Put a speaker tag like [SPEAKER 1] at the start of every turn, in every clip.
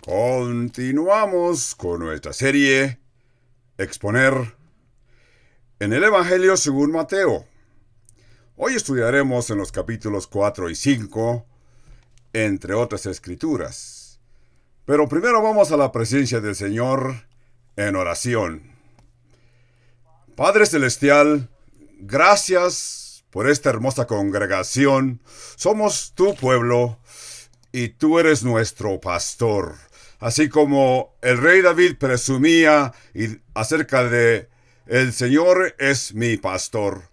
[SPEAKER 1] Continuamos con nuestra serie Exponer en el Evangelio según Mateo. Hoy estudiaremos en los capítulos 4 y 5, entre otras escrituras. Pero primero vamos a la presencia del Señor en oración. Padre Celestial, gracias por esta hermosa congregación. Somos tu pueblo y tú eres nuestro pastor. Así como el rey David presumía acerca de el Señor es mi pastor.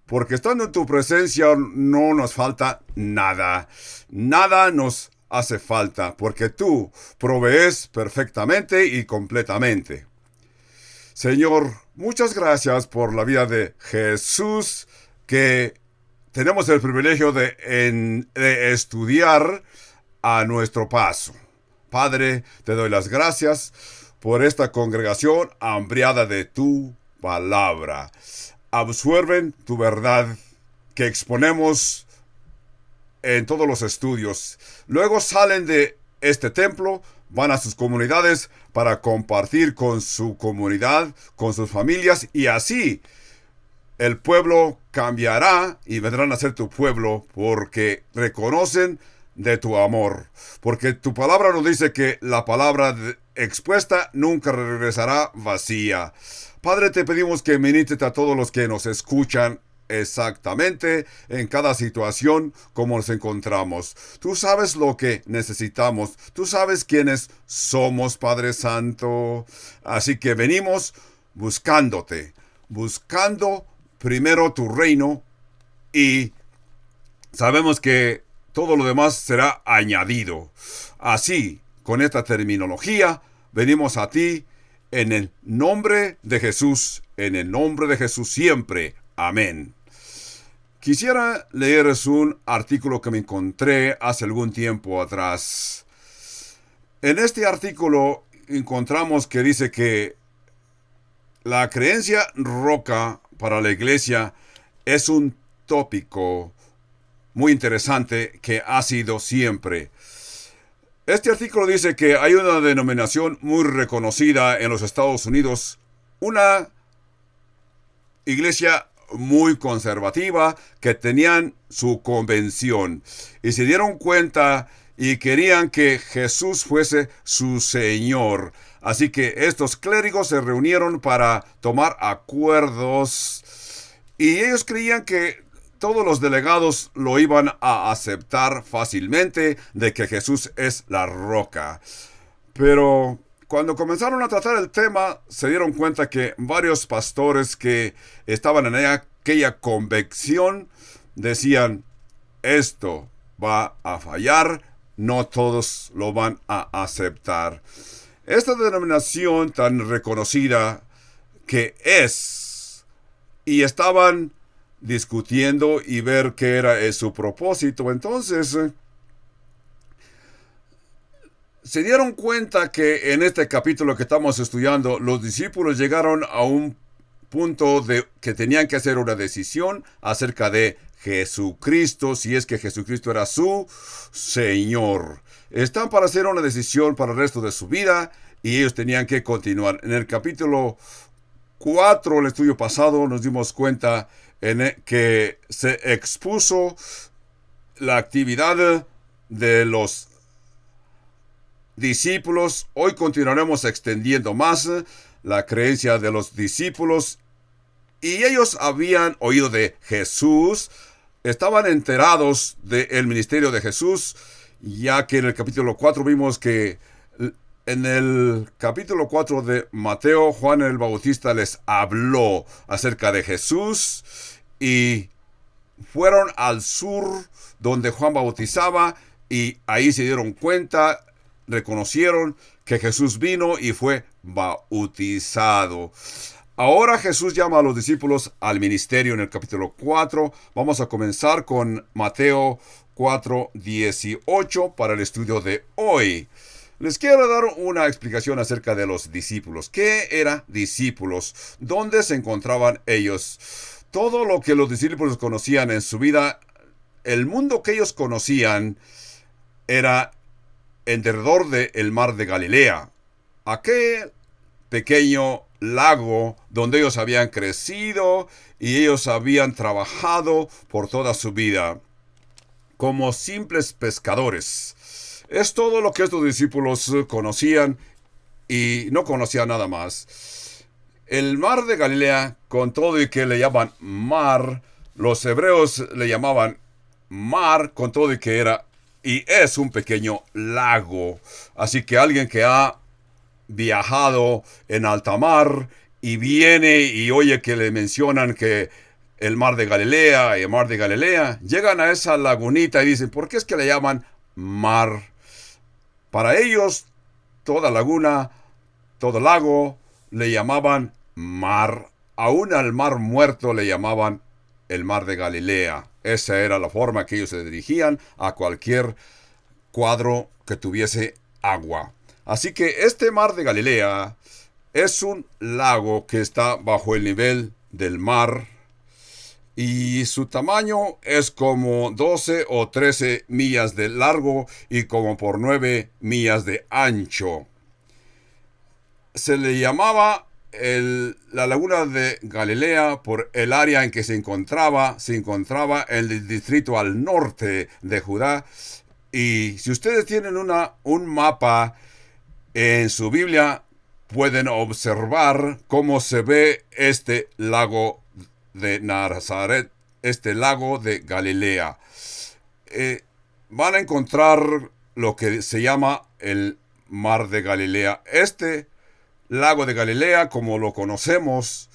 [SPEAKER 1] Porque estando en tu presencia no nos falta nada. Nada nos hace falta, porque tú provees perfectamente y completamente. Señor, muchas gracias por la vida de Jesús, que tenemos el privilegio de estudiar a nuestro paso. Padre, te doy las gracias por esta congregación hambriada de tu palabra. Absorben tu verdad que exponemos en todos los estudios. Luego salen de este templo, van a sus comunidades para compartir con su comunidad, con sus familias, y así el pueblo cambiará y vendrán a ser tu pueblo porque reconocen de tu amor. Porque tu palabra nos dice que la palabra expuesta nunca regresará vacía. Padre, te pedimos que ministres a todos los que nos escuchan exactamente en cada situación como nos encontramos. Tú sabes lo que necesitamos. Tú sabes quiénes somos, Padre Santo. Así que venimos buscándote, buscando primero tu reino, y sabemos que todo lo demás será añadido. Así, con esta terminología, venimos a ti en el nombre de Jesús, en el nombre de Jesús siempre. Amén. Quisiera leerles un artículo que me encontré hace algún tiempo atrás. En este artículo encontramos que dice que la creencia roca para la iglesia es un tópico muy interesante que ha sido siempre. Este artículo dice que hay una denominación muy reconocida en los Estados Unidos, una iglesia muy conservativa que tenían su convención y se dieron cuenta y querían que Jesús fuese su Señor. Así que estos clérigos se reunieron para tomar acuerdos y ellos creían que todos los delegados lo iban a aceptar fácilmente, de que Jesús es la roca. Pero cuando comenzaron a tratar el tema, se dieron cuenta que varios pastores que estaban en aquella convicción decían, esto va a fallar, no todos lo van a aceptar. Esta denominación tan reconocida que es, y estaban discutiendo y ver qué era su propósito. Entonces, se dieron cuenta que en este capítulo que estamos estudiando, los discípulos llegaron a un punto de que tenían que hacer una decisión acerca de Jesucristo, si es que Jesucristo era su Señor. Están para hacer una decisión para el resto de su vida y ellos tenían que continuar. En el capítulo 4, el estudio pasado, nos dimos cuenta que se expuso la actividad de los discípulos. Hoy continuaremos extendiendo más la creencia de los discípulos, y ellos habían oído de Jesús, estaban enterados del ministerio de Jesús, ya que en el capítulo 4 vimos que en el capítulo 4 de Mateo, Juan el Bautista les habló acerca de Jesús y fueron al sur donde Juan bautizaba y ahí se dieron cuenta, reconocieron que Jesús vino y fue bautizado. Ahora Jesús llama a los discípulos al ministerio en el capítulo 4. Vamos a comenzar con Mateo 4:18 para el estudio de hoy. Les quiero dar una explicación acerca de los discípulos. ¿Qué eran discípulos? ¿Dónde se encontraban ellos? Todo lo que los discípulos conocían en su vida, el mundo que ellos conocían era en derredor del mar de Galilea, aquel pequeño lago donde ellos habían crecido y ellos habían trabajado por toda su vida como simples pescadores. Es todo lo que estos discípulos conocían y no conocían nada más. El mar de Galilea, con todo y que le llaman mar, los hebreos le llamaban mar con todo y que era y es un pequeño lago. Así que alguien que ha viajado en alta mar y viene y oye que le mencionan que el mar de Galilea y el mar de Galilea, llegan a esa lagunita y dicen, ¿por qué es que le llaman mar? Para ellos, toda laguna, todo lago, le llamaban mar. Aún al mar muerto le llamaban el mar de Galilea. Esa era la forma que ellos se dirigían a cualquier cuadro que tuviese agua. Así que este mar de Galilea es un lago que está bajo el nivel del mar y su tamaño es como 12 o 13 millas de largo y como por 9 millas de ancho. Se le llamaba la laguna de Galilea por el área en que se encontraba en el distrito al norte de Judá. Y si ustedes tienen un mapa en su Biblia, pueden observar cómo se ve este lago de Nazaret, este lago de Galilea. Van a encontrar lo que se llama el mar de Galilea. Este lago de Galilea, como lo conocemos,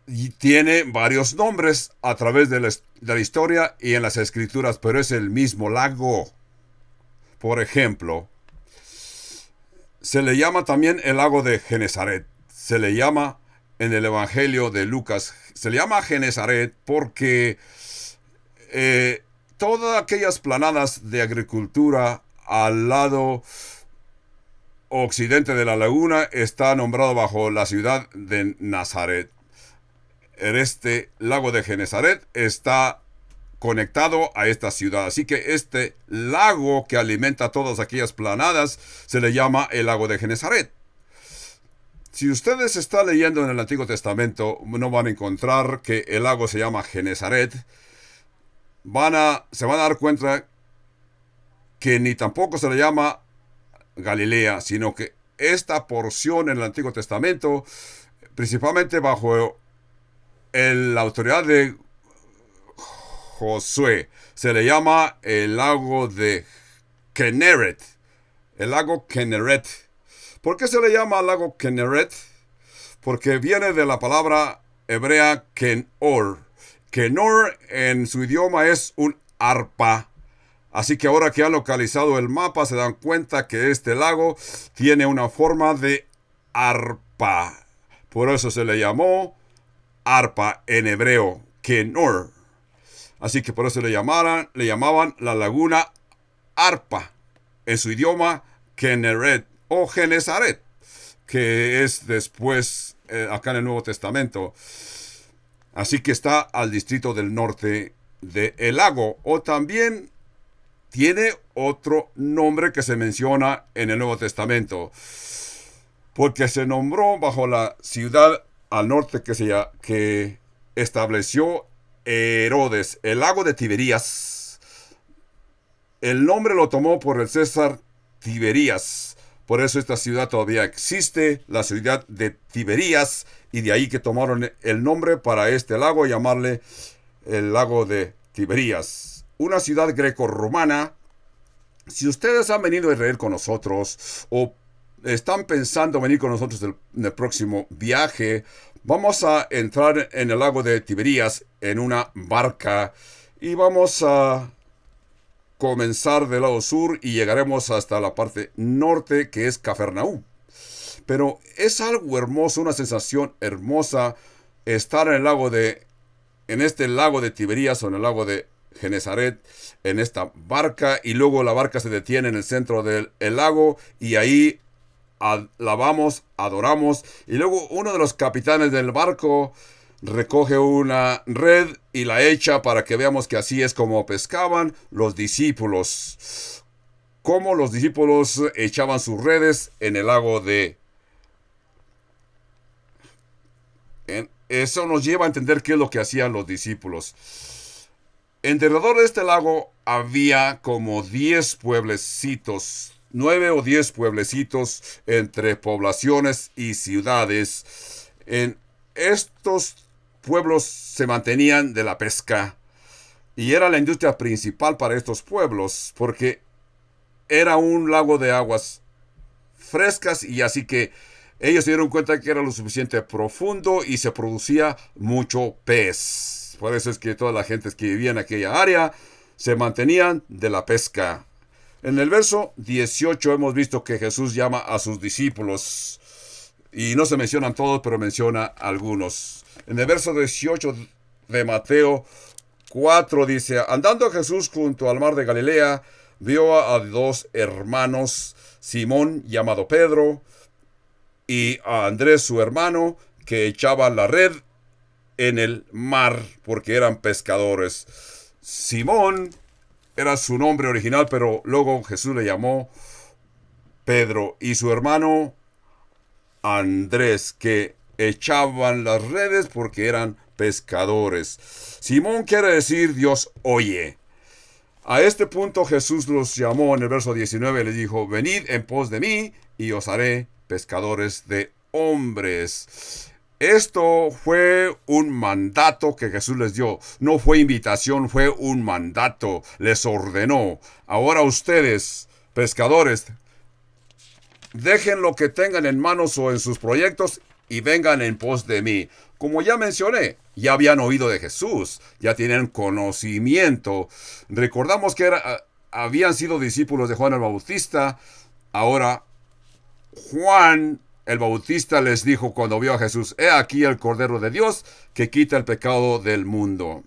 [SPEAKER 1] y tiene varios nombres a través de la historia y en las escrituras, pero es el mismo lago. Por ejemplo, se le llama también el lago de Genesaret. Se le llama en el Evangelio de Lucas, se le llama Genesaret porque todas aquellas planadas de agricultura al lado occidente de la laguna está nombrado bajo la ciudad de Nazaret. En este lago de Genesaret está conectado a esta ciudad. Así que este lago que alimenta todas aquellas planadas se le llama el lago de Genesaret. Si ustedes están leyendo en el Antiguo Testamento, no van a encontrar que el lago se llama Genesaret. Se van a dar cuenta que ni tampoco se le llama Galilea, sino que esta porción en el Antiguo Testamento, principalmente bajo la autoridad de Josué, se le llama el lago de Kenneret. El lago Kenneret. ¿Por qué se le llama lago Kenneret? Porque viene de la palabra hebrea Kenor. Kenor en su idioma es un arpa. Así que ahora que han localizado el mapa se dan cuenta que este lago tiene una forma de arpa. Por eso se le llamó arpa en hebreo, Kenor. Así que por eso le llamaban la laguna arpa. En su idioma, Kenneret o Genesaret, que es después acá en el Nuevo Testamento. Así que está al distrito del norte del lago. O también tiene otro nombre que se menciona en el Nuevo Testamento, porque se nombró bajo la ciudad al norte que estableció Herodes, el lago de Tiberías. El nombre lo tomó por el César Tiberías. Por eso esta ciudad todavía existe, la ciudad de Tiberías, y de ahí que tomaron el nombre para este lago, llamarle el lago de Tiberías. Una ciudad greco-romana. Si ustedes han venido a Israel con nosotros o están pensando venir con nosotros en el próximo viaje, vamos a entrar en el lago de Tiberías en una barca y vamos a comenzar del lado sur y llegaremos hasta la parte norte, que es Cafarnaúm. Pero es algo hermoso, una sensación hermosa estar en este lago de Tiberías o en el lago de Genesaret, en esta barca, y luego la barca se detiene en el centro del lago y ahí alabamos, adoramos, y luego uno de los capitanes del barco recoge una red y la echa para que veamos que así es como pescaban los discípulos. cómo los discípulos echaban sus redes en el lago de... Eso nos lleva a entender qué es lo que hacían los discípulos. En derredor de este lago había como 10 pueblecitos, 9 o 10 pueblecitos entre poblaciones y ciudades. En estos pueblos se mantenían de la pesca y era la industria principal para estos pueblos porque era un lago de aguas frescas y así que ellos se dieron cuenta que era lo suficiente profundo y se producía mucho pez. Por eso es que toda la gente que vivía en aquella área se mantenían de la pesca. En el verso 18 hemos visto que Jesús llama a sus discípulos. Y no se mencionan todos, pero menciona algunos. En el verso 18 de Mateo 4 dice, andando Jesús junto al mar de Galilea, vio a dos hermanos, Simón llamado Pedro, y a Andrés su hermano, que echaban la red en el mar porque eran pescadores. Simón era su nombre original, pero luego Jesús le llamó Pedro, y su hermano Andrés, que echaban las redes porque eran pescadores. Simón quiere decir Dios oye. A este punto Jesús los llamó en el verso 19 y les dijo, venid en pos de mí y os haré pescadores de hombres. Esto fue un mandato que Jesús les dio. No fue invitación, fue un mandato. Les ordenó. Ahora ustedes, pescadores, dejen lo que tengan en manos o en sus proyectos y vengan en pos de mí. Como ya mencioné, ya habían oído de Jesús, ya tienen conocimiento. Recordamos que habían sido discípulos de Juan el Bautista. Ahora Juan el Bautista les dijo cuando vio a Jesús, he aquí el Cordero de Dios que quita el pecado del mundo.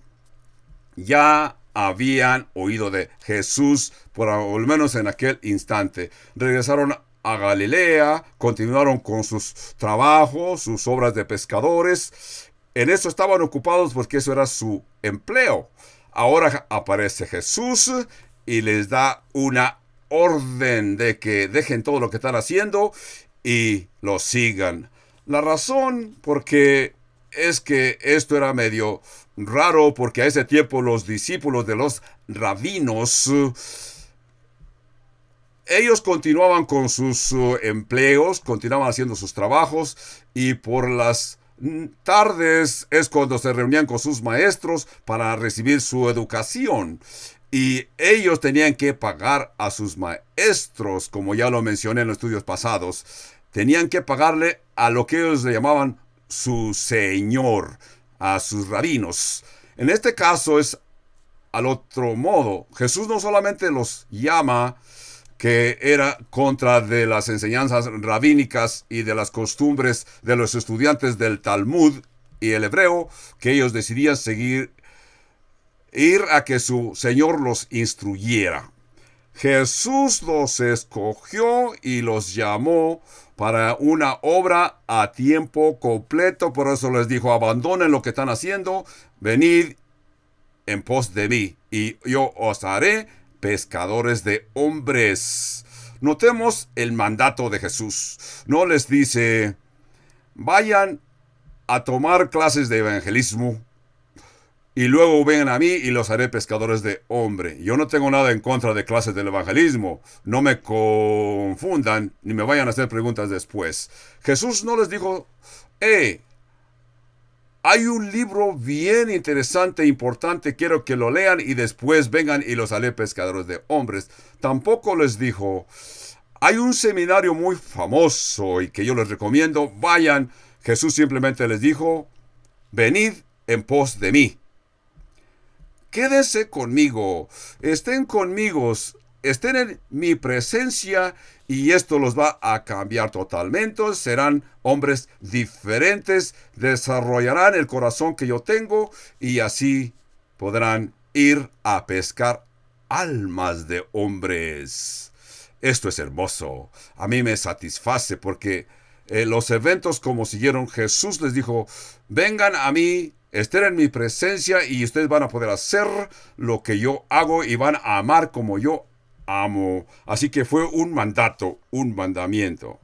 [SPEAKER 1] Ya habían oído de Jesús, por lo menos en aquel instante. Regresaron a Galilea, continuaron con sus trabajos, sus obras de pescadores. En eso estaban ocupados porque eso era su empleo. Ahora aparece Jesús y les da una orden de que dejen todo lo que están haciendo y lo sigan. La razón porque es que esto era medio raro, porque a ese tiempo los discípulos de los rabinos, ellos continuaban con sus empleos, continuaban haciendo sus trabajos, y por las tardes es cuando se reunían con sus maestros para recibir su educación. Y ellos tenían que pagar a sus maestros, como ya lo mencioné en los estudios pasados. Tenían que pagarle a lo que ellos le llamaban su señor, a sus rabinos. En este caso es al otro modo. Jesús no solamente los llama, que era contra de las enseñanzas rabínicas y de las costumbres de los estudiantes del Talmud y el hebreo, que ellos decidían seguir, ir a que su Señor los instruyera. Jesús los escogió y los llamó para una obra a tiempo completo. Por eso les dijo, abandonen lo que están haciendo, venid en pos de mí, y yo os haré pescadores de hombres. Notemos el mandato de Jesús. No les dice, vayan a tomar clases de evangelismo y luego vengan a mí y los haré pescadores de hombre. Yo no tengo nada en contra de clases del evangelismo. No me confundan ni me vayan a hacer preguntas después. Jesús no les dijo, hay un libro bien interesante e importante, quiero que lo lean y después vengan y los haré pescadores de hombres. Tampoco les dijo, hay un seminario muy famoso y que yo les recomiendo, vayan. Jesús simplemente les dijo, venid en pos de mí. Quédense conmigo, estén conmigo, estén en mi presencia y esto los va a cambiar totalmente. Serán hombres diferentes, desarrollarán el corazón que yo tengo y así podrán ir a pescar almas de hombres. Esto es hermoso, a mí me satisface porque los eventos como siguieron, Jesús les dijo, vengan a mí, estén en mi presencia y ustedes van a poder hacer lo que yo hago y van a amar como yo amo. Así que fue un mandato, un mandamiento.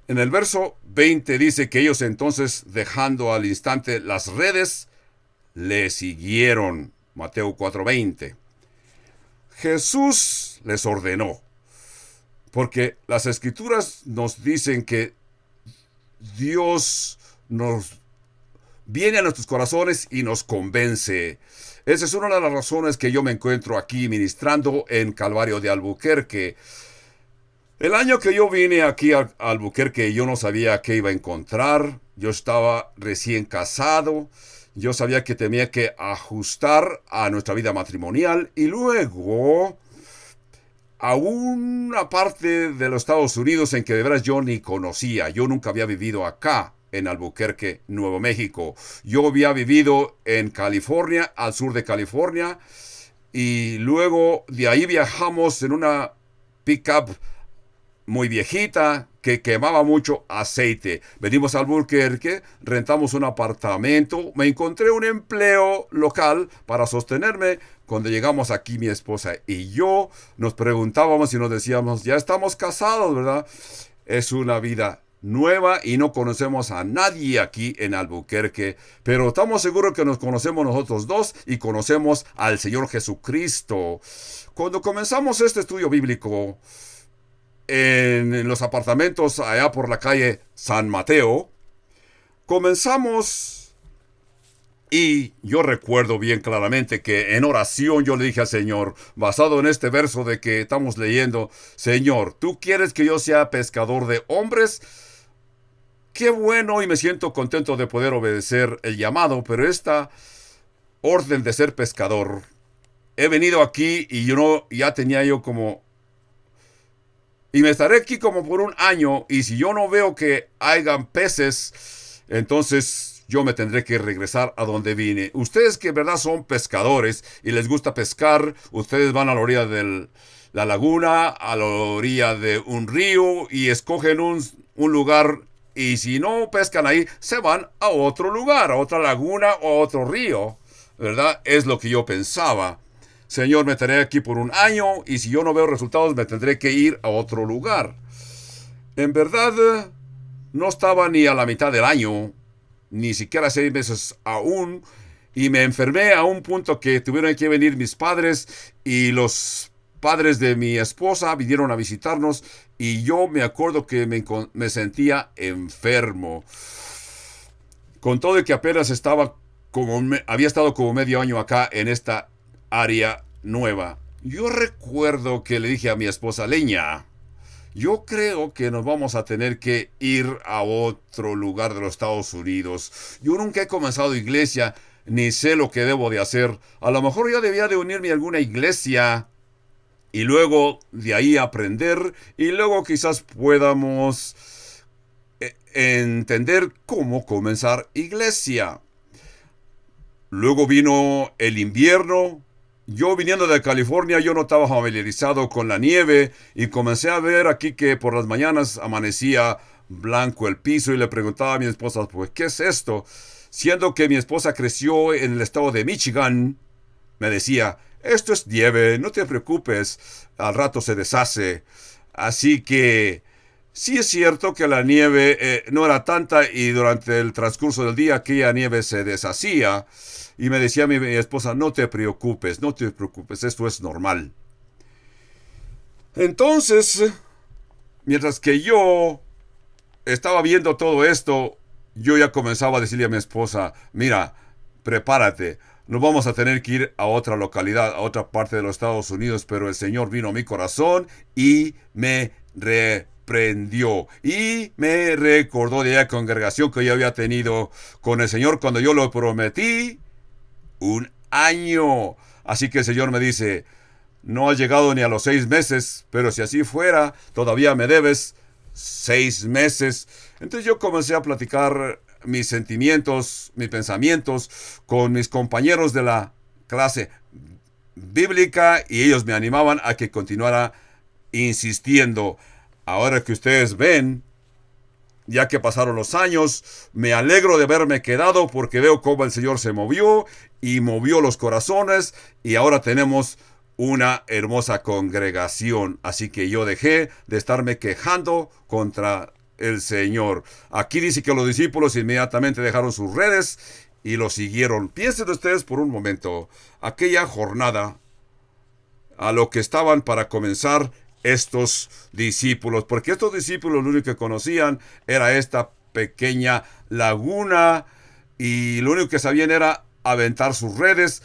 [SPEAKER 1] En el verso 20 dice que ellos entonces, dejando al instante las redes, le siguieron. Mateo 4:20. Jesús les ordenó, porque las escrituras nos dicen que Dios nos viene a nuestros corazones y nos convence. Esa es una de las razones que yo me encuentro aquí ministrando en Calvario de Albuquerque. El año que yo vine aquí a Albuquerque, yo no sabía qué iba a encontrar. Yo estaba recién casado. Yo sabía que tenía que ajustar a nuestra vida matrimonial y luego a una parte de los Estados Unidos en que de veras yo ni conocía. Yo nunca había vivido acá en Albuquerque, Nuevo México. Yo había vivido en California, al sur de California, y luego de ahí viajamos en una pickup muy viejita que quemaba mucho aceite. Venimos a Albuquerque, rentamos un apartamento, me encontré un empleo local para sostenerme. Cuando llegamos aquí, mi esposa y yo nos preguntábamos y nos decíamos, ya estamos casados, ¿verdad? Es una vida nueva y no conocemos a nadie aquí en Albuquerque, pero estamos seguros que nos conocemos nosotros dos y conocemos al Señor Jesucristo. Cuando comenzamos este estudio bíblico en los apartamentos allá por la calle San Mateo, comenzamos y yo recuerdo bien claramente que en oración yo le dije al Señor, basado en este verso de que estamos leyendo, Señor, ¿tú quieres que yo sea pescador de hombres? Qué bueno, y me siento contento de poder obedecer el llamado, pero esta orden de ser pescador, he venido aquí y ya tenía yo como... Y me estaré aquí como por un año, y si yo no veo que hayan peces, entonces yo me tendré que regresar a donde vine. Ustedes que en verdad son pescadores y les gusta pescar, ustedes van a la orilla de la laguna, a la orilla de un río y escogen un lugar, y si no pescan ahí, se van a otro lugar, a otra laguna o a otro río, ¿verdad? Es lo que yo pensaba. Señor, me estaré aquí por un año y si yo no veo resultados me tendré que ir a otro lugar. En verdad, no estaba ni a la mitad del año, ni siquiera 6 meses aún, y me enfermé a un punto que tuvieron que venir mis padres y los padres de mi esposa vinieron a visitarnos y yo me acuerdo que me sentía enfermo. Con todo y que apenas había estado como medio año acá en esta área nueva. Yo recuerdo que le dije a mi esposa, Leña, yo creo que nos vamos a tener que ir a otro lugar de los Estados Unidos. Yo nunca he comenzado iglesia, ni sé lo que debo de hacer. A lo mejor yo debía de unirme a alguna iglesia y luego de ahí aprender y luego quizás podamos entender cómo comenzar iglesia. Luego vino el invierno. Yo viniendo de California, yo no estaba familiarizado con la nieve y comencé a ver aquí que por las mañanas amanecía blanco el piso y le preguntaba a mi esposa, pues, ¿qué es esto? Siendo que mi esposa creció en el estado de Michigan, me decía, esto es nieve, no te preocupes, al rato se deshace. Así que sí es cierto que la nieve no era tanta y durante el transcurso del día aquella nieve se deshacía. Y me decía mi esposa, no te preocupes, esto es normal. Entonces, mientras que yo estaba viendo todo esto, yo ya comenzaba a decirle a mi esposa, mira, prepárate, nos vamos a tener que ir a otra localidad, a otra parte de los Estados Unidos, pero el Señor vino a mi corazón y me reprendió y me recordó de la congregación que yo había tenido con el Señor cuando yo lo prometí. Un año. Así que el Señor me dice, no has llegado ni a los 6 meses, pero si así fuera, todavía me debes 6 meses. Entonces yo comencé a platicar mis sentimientos, mis pensamientos con mis compañeros de la clase bíblica y ellos me animaban a que continuara insistiendo. Ahora que ustedes ven, ya que pasaron los años, me alegro de haberme quedado porque veo cómo el Señor se movió y movió los corazones y ahora tenemos una hermosa congregación. Así que yo dejé de estarme quejando contra el Señor. Aquí dice que los discípulos inmediatamente dejaron sus redes y lo siguieron. Piensen ustedes por un momento, aquella jornada a lo que estaban para comenzar estos discípulos, porque estos discípulos lo único que conocían era esta pequeña laguna y lo único que sabían era aventar sus redes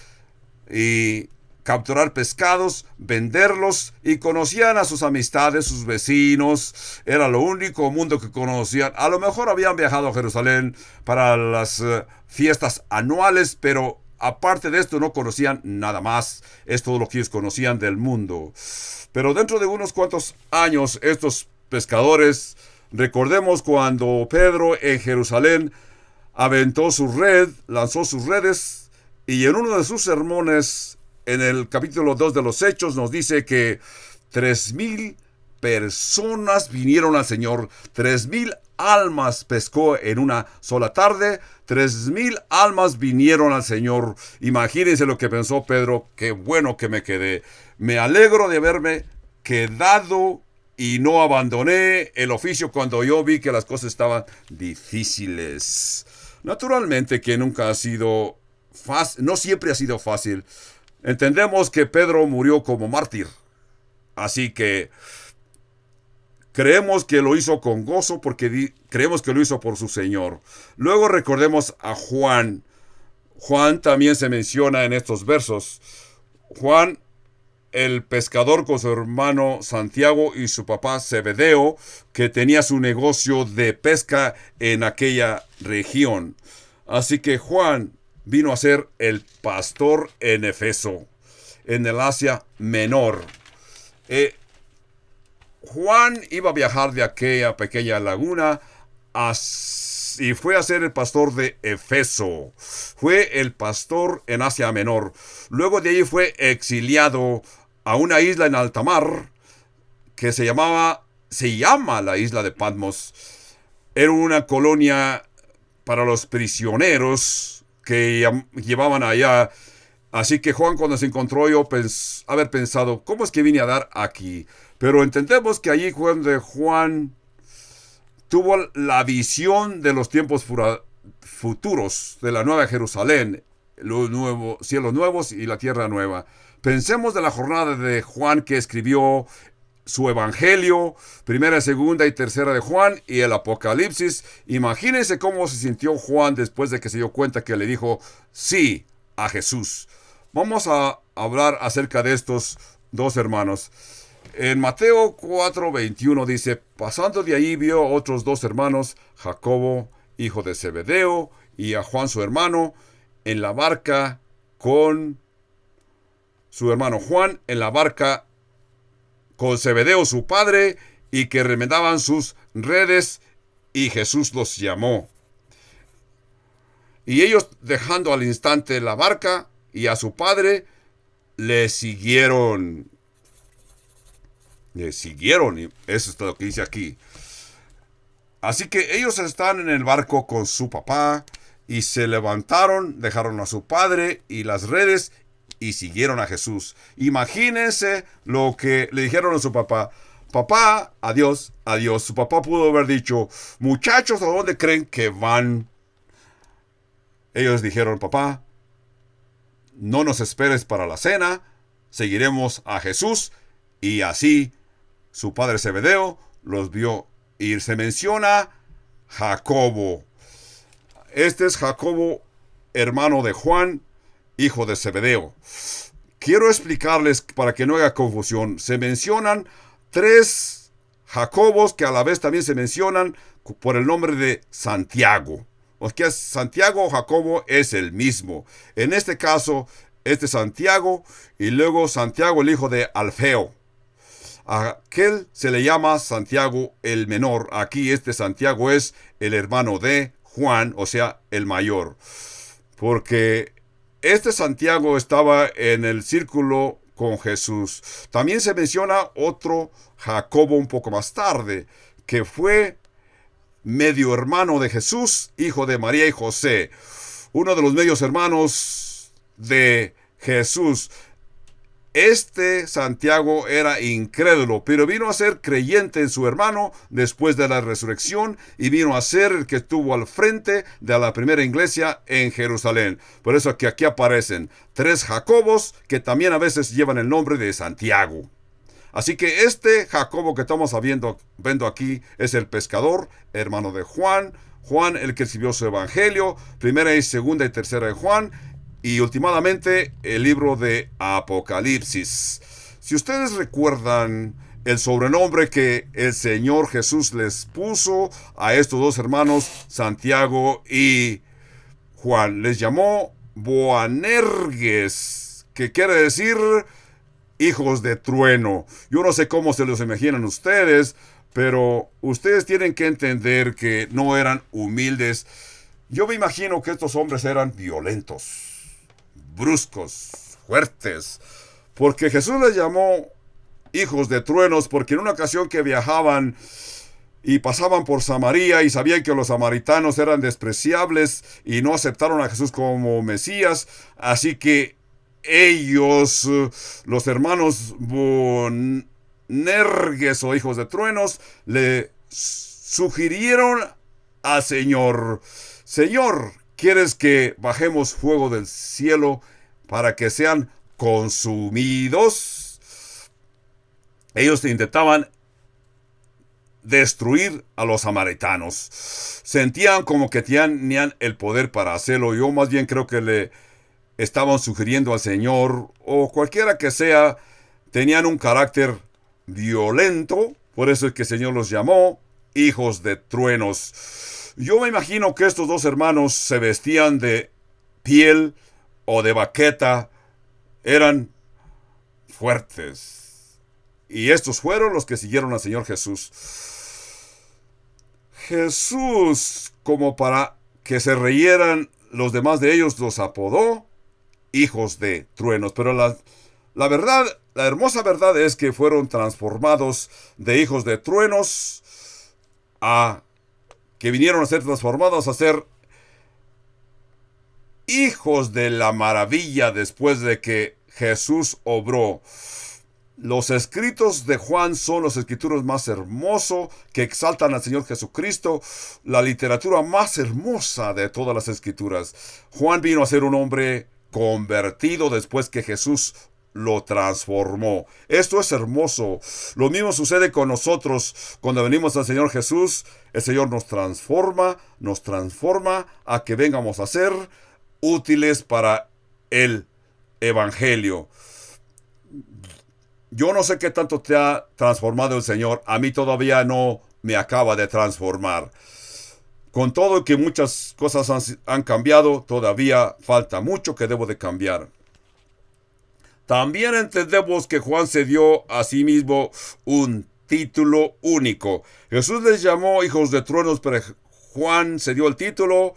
[SPEAKER 1] y capturar pescados, venderlos, y conocían a sus amistades, sus vecinos. Era lo único mundo que conocían. A lo mejor habían viajado a Jerusalén para las fiestas anuales, pero aparte de esto no conocían nada más. Es todo lo que ellos conocían del mundo. Pero dentro de unos cuantos años, estos pescadores, recordemos cuando Pedro en Jerusalén aventó su red, lanzó sus redes, y en uno de sus sermones, en el capítulo 2 de los Hechos, nos dice que 3,000 personas vinieron al Señor. 3,000 almas pescó en una sola tarde. 3,000 almas vinieron al Señor. Imagínense lo que pensó Pedro. Qué bueno que me quedé. Me alegro de haberme quedado y no abandoné el oficio cuando yo vi que las cosas estaban difíciles. Naturalmente que nunca ha sido fácil, no siempre ha sido fácil. Entendemos que Pedro murió como mártir. Así que creemos que lo hizo con gozo porque creemos que lo hizo por su Señor. Luego recordemos a Juan. Juan también se menciona en estos versos. Juan, el pescador, con su hermano Santiago y su papá Zebedeo, que tenía su negocio de pesca en aquella región. Así que Juan vino a ser el pastor en Efeso, en el Asia Menor. Juan iba a viajar de aquella pequeña laguna y fue a ser el pastor de Efeso. Fue el pastor en Asia Menor. Luego de ahí fue exiliado a una isla en alta mar que se llama la isla de Patmos. Era una colonia para los prisioneros que llevaban allá. Así que Juan, cuando se encontró, haber pensado, ¿cómo es que vine a dar aquí? Pero entendemos que allí Juan tuvo la visión de los tiempos futuros, de la nueva Jerusalén, los cielos nuevos y la tierra nueva. Pensemos de la jornada de Juan, que escribió su evangelio, primera, segunda y tercera de Juan, y el Apocalipsis. Imagínense cómo se sintió Juan después de que se dio cuenta que le dijo sí a Jesús. Vamos a hablar acerca de estos dos hermanos. En Mateo 4:21 dice, pasando de ahí vio a otros dos hermanos, Jacobo, hijo de Zebedeo, y a Juan su hermano, en la barca con su hermano Juan, en la barca con Zebedeo su padre, y que remendaban sus redes, y Jesús los llamó. Y ellos, dejando al instante la barca y a su padre, le siguieron. Y eso es lo que dice aquí. Así que ellos están en el barco con su papá, y se levantaron, dejaron a su padre y las redes, y siguieron a Jesús. Imagínense lo que le dijeron a su papá. Papá, adiós, adiós. Su papá pudo haber dicho, muchachos, ¿a dónde creen que van? Ellos dijeron, papá, no nos esperes para la cena, seguiremos a Jesús. Y así su padre Zebedeo los vio ir. Se menciona Jacobo. Este es Jacobo, hermano de Juan, hijo de Zebedeo. Quiero explicarles para que no haya confusión. Se mencionan 3 Jacobos que a la vez también se mencionan por el nombre de Santiago. O sea, Santiago o Jacobo es el mismo. En este caso, este Santiago y luego Santiago, el hijo de Alfeo. A aquel se le llama Santiago el menor. Aquí este Santiago es el hermano de Juan, o sea, el mayor. Porque este Santiago estaba en el círculo con Jesús. También se menciona otro Jacobo un poco más tarde, que fue medio hermano de Jesús, hijo de María y José. Uno de los medios hermanos de Jesús. Este Santiago era incrédulo, pero vino a ser creyente en su hermano después de la resurrección y vino a ser el que estuvo al frente de la primera iglesia en Jerusalén. Por eso que aquí aparecen tres Jacobos que también a veces llevan el nombre de Santiago. Así que este Jacobo que estamos viendo aquí es el pescador, hermano de Juan. Juan, el que escribió su evangelio, primera y segunda y tercera de Juan, y últimamente el libro de Apocalipsis. Si ustedes recuerdan el sobrenombre que el Señor Jesús les puso a estos dos hermanos, Santiago y Juan, les llamó Boanerges, que quiere decir hijos de trueno. Yo no sé cómo se los imaginan ustedes, pero ustedes tienen que entender que no eran humildes. Yo me imagino que estos hombres eran violentos, bruscos, fuertes, porque Jesús les llamó hijos de truenos, porque en una ocasión que viajaban y pasaban por Samaria y sabían que los samaritanos eran despreciables y no aceptaron a Jesús como Mesías, así que ellos, los hermanos Boanerges o hijos de truenos, le sugirieron al Señor: Señor, ¿quieres que bajemos fuego del cielo para que sean consumidos? Ellos intentaban destruir a los samaritanos. Sentían como que tenían el poder para hacerlo. Yo más bien creo que le estaban sugiriendo al Señor, o cualquiera que sea, tenían un carácter violento. Por eso es que el Señor los llamó hijos de truenos. Yo me imagino que estos dos hermanos se vestían de piel o de vaqueta. Eran fuertes. Y estos fueron los que siguieron al Señor Jesús. Jesús, como para que se reyeran los demás de ellos, los apodó hijos de truenos. Pero la verdad, la hermosa verdad es que fueron transformados de hijos de truenos a que vinieron a ser transformados a ser hijos de la maravilla después de que Jesús obró. Los escritos de Juan son los escritos más hermosos que exaltan al Señor Jesucristo, la literatura más hermosa de todas las escrituras. Juan vino a ser un hombre convertido después que Jesús lo transformó. Esto es hermoso. Lo mismo sucede con nosotros cuando venimos al Señor Jesús. El Señor nos transforma a que vengamos a ser útiles para el Evangelio. Yo no sé qué tanto te ha transformado el Señor. A mí todavía no me acaba de transformar. Con todo que muchas cosas han cambiado, todavía falta mucho que debo de cambiar. También entendemos que Juan se dio a sí mismo un título único. Jesús les llamó hijos de truenos, pero Juan se dio el título: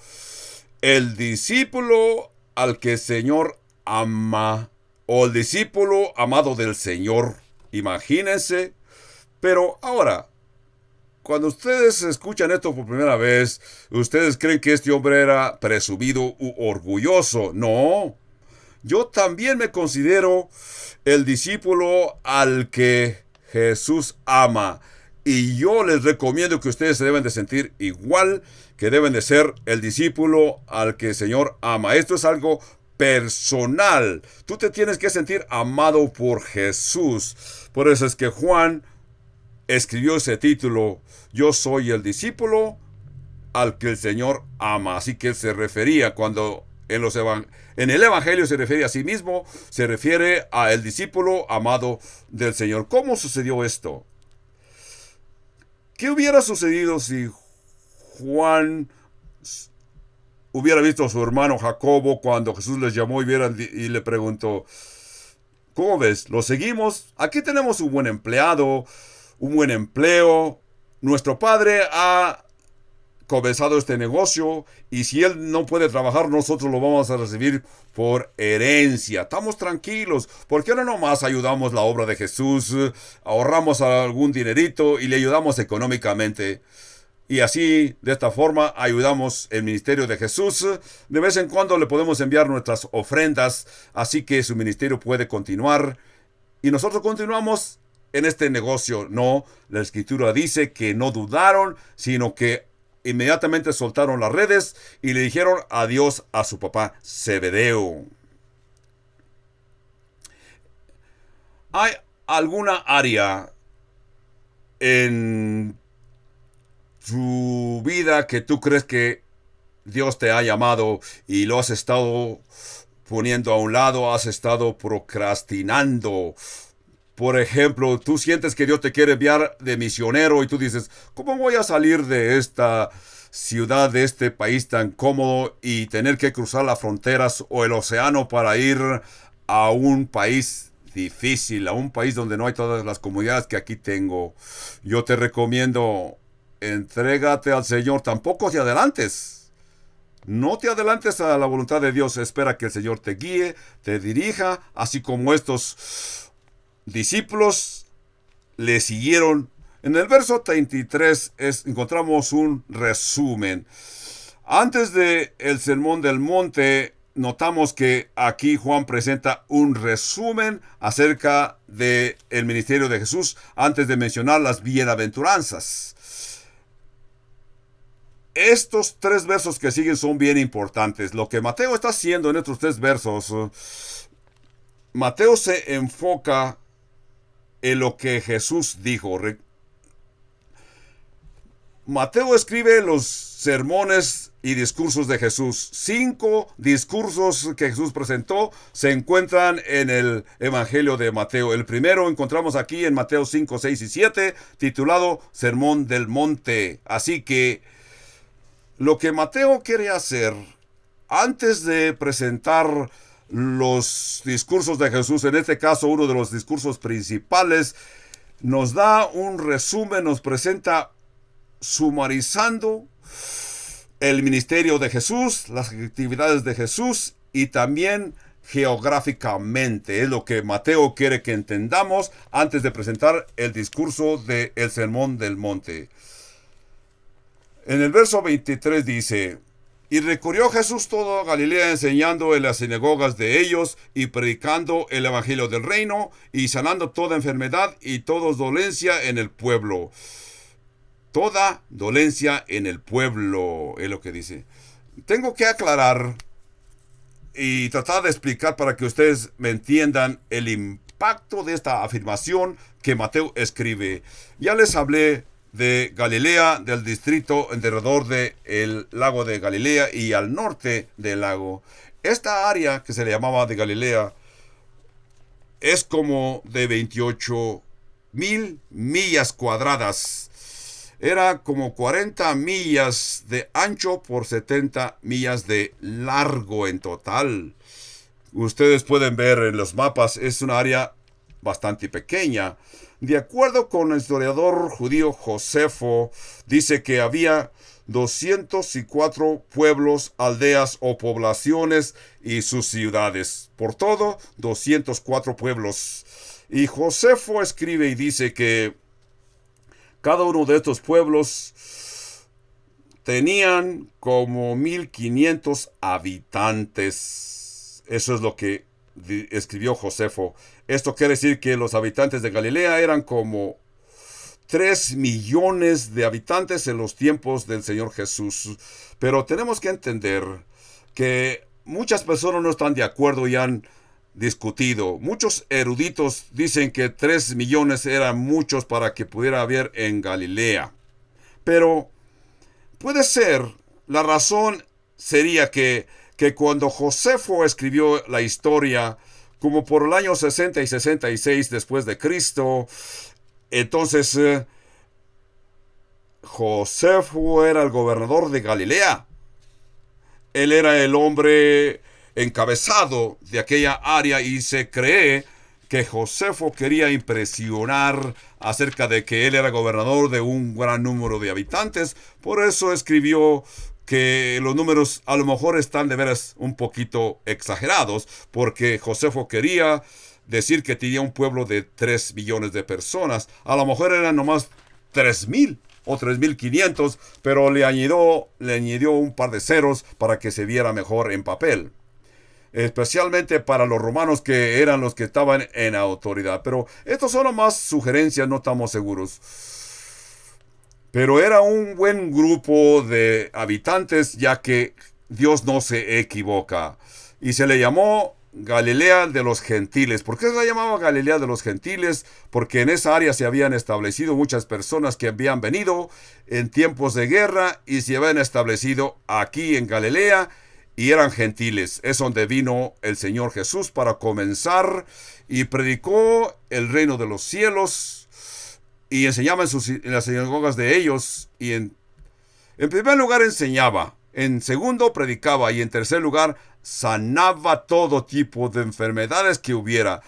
[SPEAKER 1] el discípulo al que el Señor ama, o el discípulo amado del Señor. Imagínense. Pero ahora, cuando ustedes escuchan esto por primera vez, ¿ustedes creen que este hombre era presumido u orgulloso? No. Yo también me considero el discípulo al que Jesús ama. Y yo les recomiendo que ustedes se deben de sentir igual, que deben de ser el discípulo al que el Señor ama. Esto es algo personal. Tú te tienes que sentir amado por Jesús. Por eso es que Juan escribió ese título: yo soy el discípulo al que el Señor ama. Así que él se refería, cuando en el Evangelio se refiere a sí mismo, se refiere a el discípulo amado del Señor. ¿Cómo sucedió esto? ¿Qué hubiera sucedido si Juan hubiera visto a su hermano Jacobo cuando Jesús les llamó y le preguntó: ¿cómo ves? ¿Lo seguimos? Aquí tenemos un buen empleado, un buen empleo. Nuestro padre ha comenzado este negocio y si él no puede trabajar, nosotros lo vamos a recibir por herencia. Estamos tranquilos. ¿Por qué no nomás ayudamos la obra de Jesús? Ahorramos algún dinerito y le ayudamos económicamente. Y así, de esta forma, ayudamos el ministerio de Jesús. De vez en cuando le podemos enviar nuestras ofrendas, así que su ministerio puede continuar y nosotros continuamos en este negocio. No, la Escritura dice que no dudaron, sino que inmediatamente soltaron las redes y le dijeron adiós a su papá Zebedeo. ¿Hay alguna área en tu vida que tú crees que Dios te ha llamado y lo has estado poniendo a un lado, has estado procrastinando? Por ejemplo, tú sientes que Dios te quiere enviar de misionero y tú dices, ¿cómo voy a salir de esta ciudad, de este país tan cómodo y tener que cruzar las fronteras o el océano para ir a un país difícil, a un país donde no hay todas las comodidades que aquí tengo? Yo te recomiendo, entrégate al Señor, tampoco te adelantes. No te adelantes a la voluntad de Dios, espera que el Señor te guíe, te dirija, así como estos discípulos le siguieron. En el verso 33 encontramos un resumen. Antes de el Sermón del Monte, notamos que aquí Juan presenta un resumen acerca del ministerio de Jesús antes de mencionar las bienaventuranzas. Estos 3 versos que siguen son bien importantes. Lo que Mateo está haciendo en estos 3 versos, Mateo se enfoca en lo que Jesús dijo. Mateo escribe los sermones y discursos de Jesús. 5 discursos que Jesús presentó se encuentran en el Evangelio de Mateo. El primero encontramos aquí en Mateo 5, 6 y 7, titulado Sermón del Monte. Así que lo que Mateo quiere hacer antes de presentar los discursos de Jesús, en este caso uno de los discursos principales, nos da un resumen, nos presenta sumarizando el ministerio de Jesús, las actividades de Jesús y también geográficamente. Es lo que Mateo quiere que entendamos antes de presentar el discurso del Sermón del Monte. En el verso 23 dice: y recorrió Jesús toda Galilea, enseñando en las sinagogas de ellos y predicando el evangelio del reino y sanando toda enfermedad y toda dolencia en el pueblo. Toda dolencia en el pueblo, es lo que dice. Tengo que aclarar y tratar de explicar para que ustedes me entiendan el impacto de esta afirmación que Mateo escribe. Ya les hablé de Galilea, del distrito alrededor del lago de Galilea y al norte del lago. Esta área que se le llamaba de Galilea es como de 28,000 millas cuadradas. Era como 40 millas de ancho por 70 millas de largo en total. Ustedes pueden ver en los mapas, es una área bastante pequeña. De acuerdo con el historiador judío Josefo, dice que había 204 pueblos, aldeas o poblaciones y sus ciudades. Por todo, 204 pueblos. Y Josefo escribe y dice que cada uno de estos pueblos tenían como 1,500 habitantes. Eso es lo que escribió Josefo. Esto quiere decir que los habitantes de Galilea eran como 3 millones de habitantes en los tiempos del Señor Jesús. Pero tenemos que entender que muchas personas no están de acuerdo y han discutido. Muchos eruditos dicen que 3 millones eran muchos para que pudiera haber en Galilea. Pero puede ser, la razón sería que cuando Josefo escribió la historia, como por el año 60 y 66 después de Cristo, entonces Josefo era el gobernador de Galilea. Él era el hombre encabezado de aquella área y se cree que Josefo quería impresionar acerca de que él era gobernador de un gran número de habitantes. Por eso escribió que los números a lo mejor están de veras un poquito exagerados, porque Josefo quería decir que tenía un pueblo de 3 millones de personas. A lo mejor eran nomás 3,000 o 3,500, pero le añadió un par de ceros para que se viera mejor en papel. especialmente para los romanos que eran los que estaban en autoridad. Pero estos son nomás sugerencias, no estamos seguros. Pero era un buen grupo de habitantes, ya que Dios no se equivoca. Y se le llamó Galilea de los Gentiles. ¿Por qué se la llamaba Galilea de los Gentiles? Porque en esa área se habían establecido muchas personas que habían venido en tiempos de guerra y se habían establecido aquí en Galilea y eran gentiles. Es donde vino el Señor Jesús para comenzar y predicó el reino de los cielos y enseñaba en las sinagogas de ellos. Y en primer lugar enseñaba, en segundo predicaba y en tercer lugar sanaba todo tipo de enfermedades que hubiera.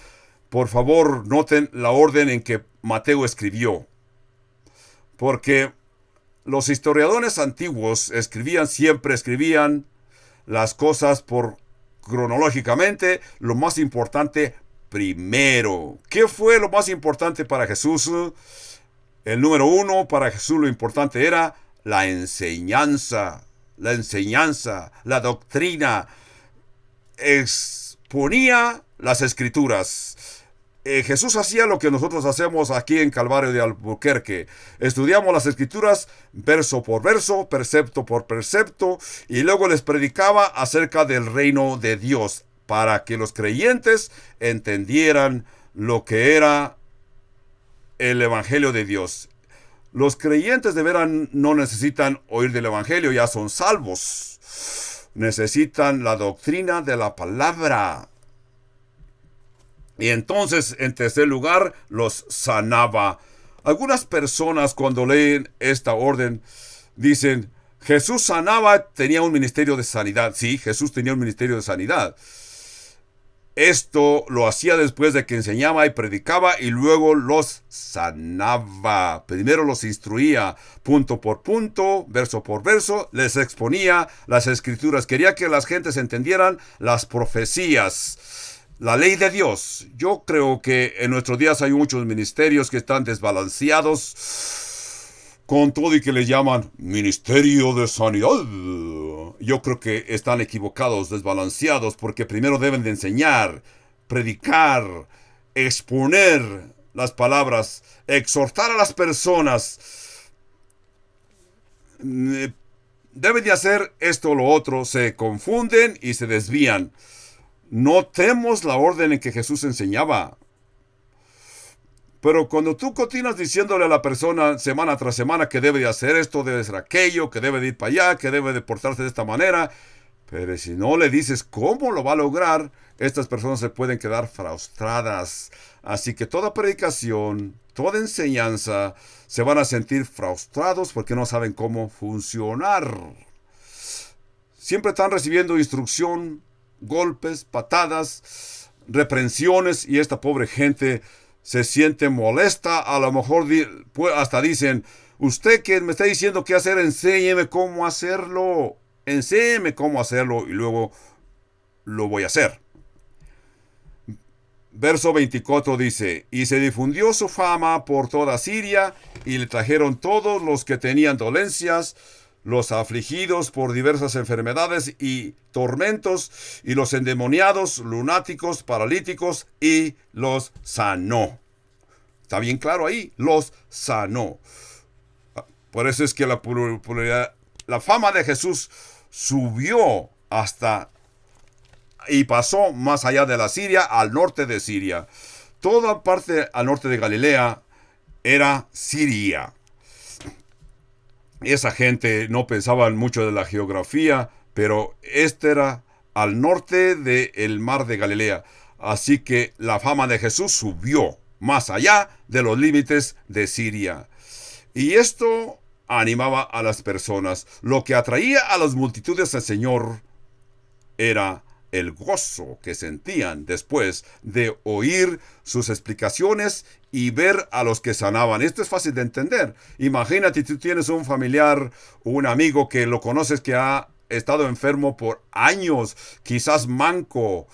[SPEAKER 1] Por favor, noten la orden en que Mateo escribió, porque los historiadores antiguos siempre escribían las cosas por cronológicamente, lo más importante primero. ¿Qué fue lo más importante para Jesús? El número uno, para Jesús lo importante era la enseñanza, la doctrina. Exponía las escrituras. Jesús hacía lo que nosotros hacemos aquí en Calvario de Albuquerque. Estudiamos las escrituras verso por verso, precepto por precepto, y luego les predicaba acerca del reino de Dios, para que los creyentes entendieran lo que era el Evangelio de Dios. Los creyentes de veras no necesitan oír del Evangelio, ya son salvos. Necesitan la doctrina de la palabra. Y entonces, en tercer lugar, los sanaba. Algunas personas cuando leen esta orden dicen, Jesús sanaba, tenía un ministerio de sanidad. Sí, Jesús tenía un ministerio de sanidad. Esto lo hacía después de que enseñaba y predicaba y luego los sanaba. Primero los instruía punto por punto, verso por verso, les exponía las escrituras. Quería que las gentes entendieran las profecías, la ley de Dios. Yo creo que en nuestros días hay muchos ministerios que están desbalanceados, con todo y que le llaman ministerio de sanidad. Yo creo que están equivocados, desbalanceados, porque primero deben de enseñar, predicar, exponer las palabras, exhortar a las personas. Deben de hacer esto o lo otro, se confunden y se desvían. Notemos la orden en que Jesús enseñaba. Pero cuando tú continúas diciéndole a la persona semana tras semana que debe de hacer esto, debe de hacer aquello, que debe de ir para allá, que debe de portarse de esta manera, pero si no le dices cómo lo va a lograr, estas personas se pueden quedar frustradas. Así que toda predicación, toda enseñanza, se van a sentir frustrados porque no saben cómo funcionar. Siempre están recibiendo instrucción, golpes, patadas, reprensiones, y esta pobre gente se siente molesta. A lo mejor hasta dicen, usted que me está diciendo qué hacer, enséñeme cómo hacerlo. Enséñeme cómo hacerlo y luego lo voy a hacer. Verso 24 dice, y se difundió su fama por toda Siria, y le trajeron todos los que tenían dolencias, los afligidos por diversas enfermedades y tormentos, y los endemoniados, lunáticos, paralíticos, y los sanó. Está bien claro ahí, los sanó. Por eso es que la fama de Jesús subió hasta y pasó más allá de la Siria, al norte de Siria. Toda parte al norte de Galilea era Siria. Esa gente no pensaban mucho de la geografía, pero este era al norte del mar de Galilea. Así que la fama de Jesús subió más allá de los límites de Siria. Y esto animaba a las personas. Lo que atraía a las multitudes al Señor era el gozo que sentían después de oír sus explicaciones y ver a los que sanaban. Esto es fácil de entender. Imagínate, tú tienes un familiar o un amigo que lo conoces que ha estado enfermo por años, quizás manco,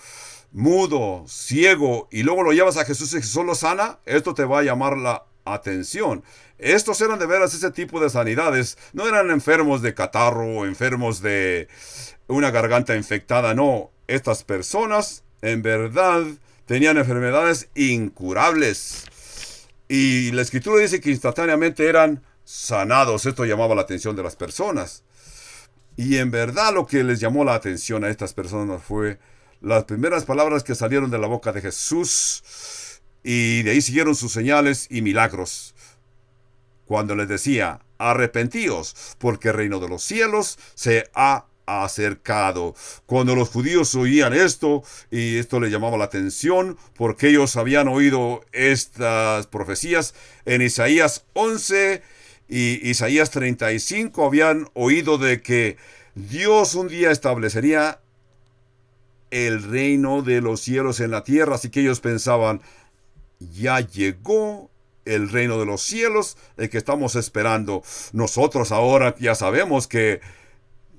[SPEAKER 1] mudo, ciego, y luego lo llevas a Jesús y Jesús lo sana. Esto te va a llamar la atención. Estos eran de veras ese tipo de sanidades. No eran enfermos de catarro o enfermos de una garganta infectada, no. estas personas en verdad tenían enfermedades incurables. Y la escritura dice que instantáneamente eran sanados. Esto llamaba la atención de las personas. Y en verdad lo que les llamó la atención a estas personas fue las primeras palabras que salieron de la boca de Jesús. Y de ahí siguieron sus señales y milagros. Cuando les decía, arrepentíos, porque el reino de los cielos se ha acercado. Cuando los judíos oían esto, y esto les llamaba la atención, porque ellos habían oído estas profecías en Isaías 11 y Isaías 35, habían oído de que Dios un día establecería el reino de los cielos en la tierra, así que ellos pensaban, ya llegó el reino de los cielos, el que estamos esperando. Nosotros ahora ya sabemos que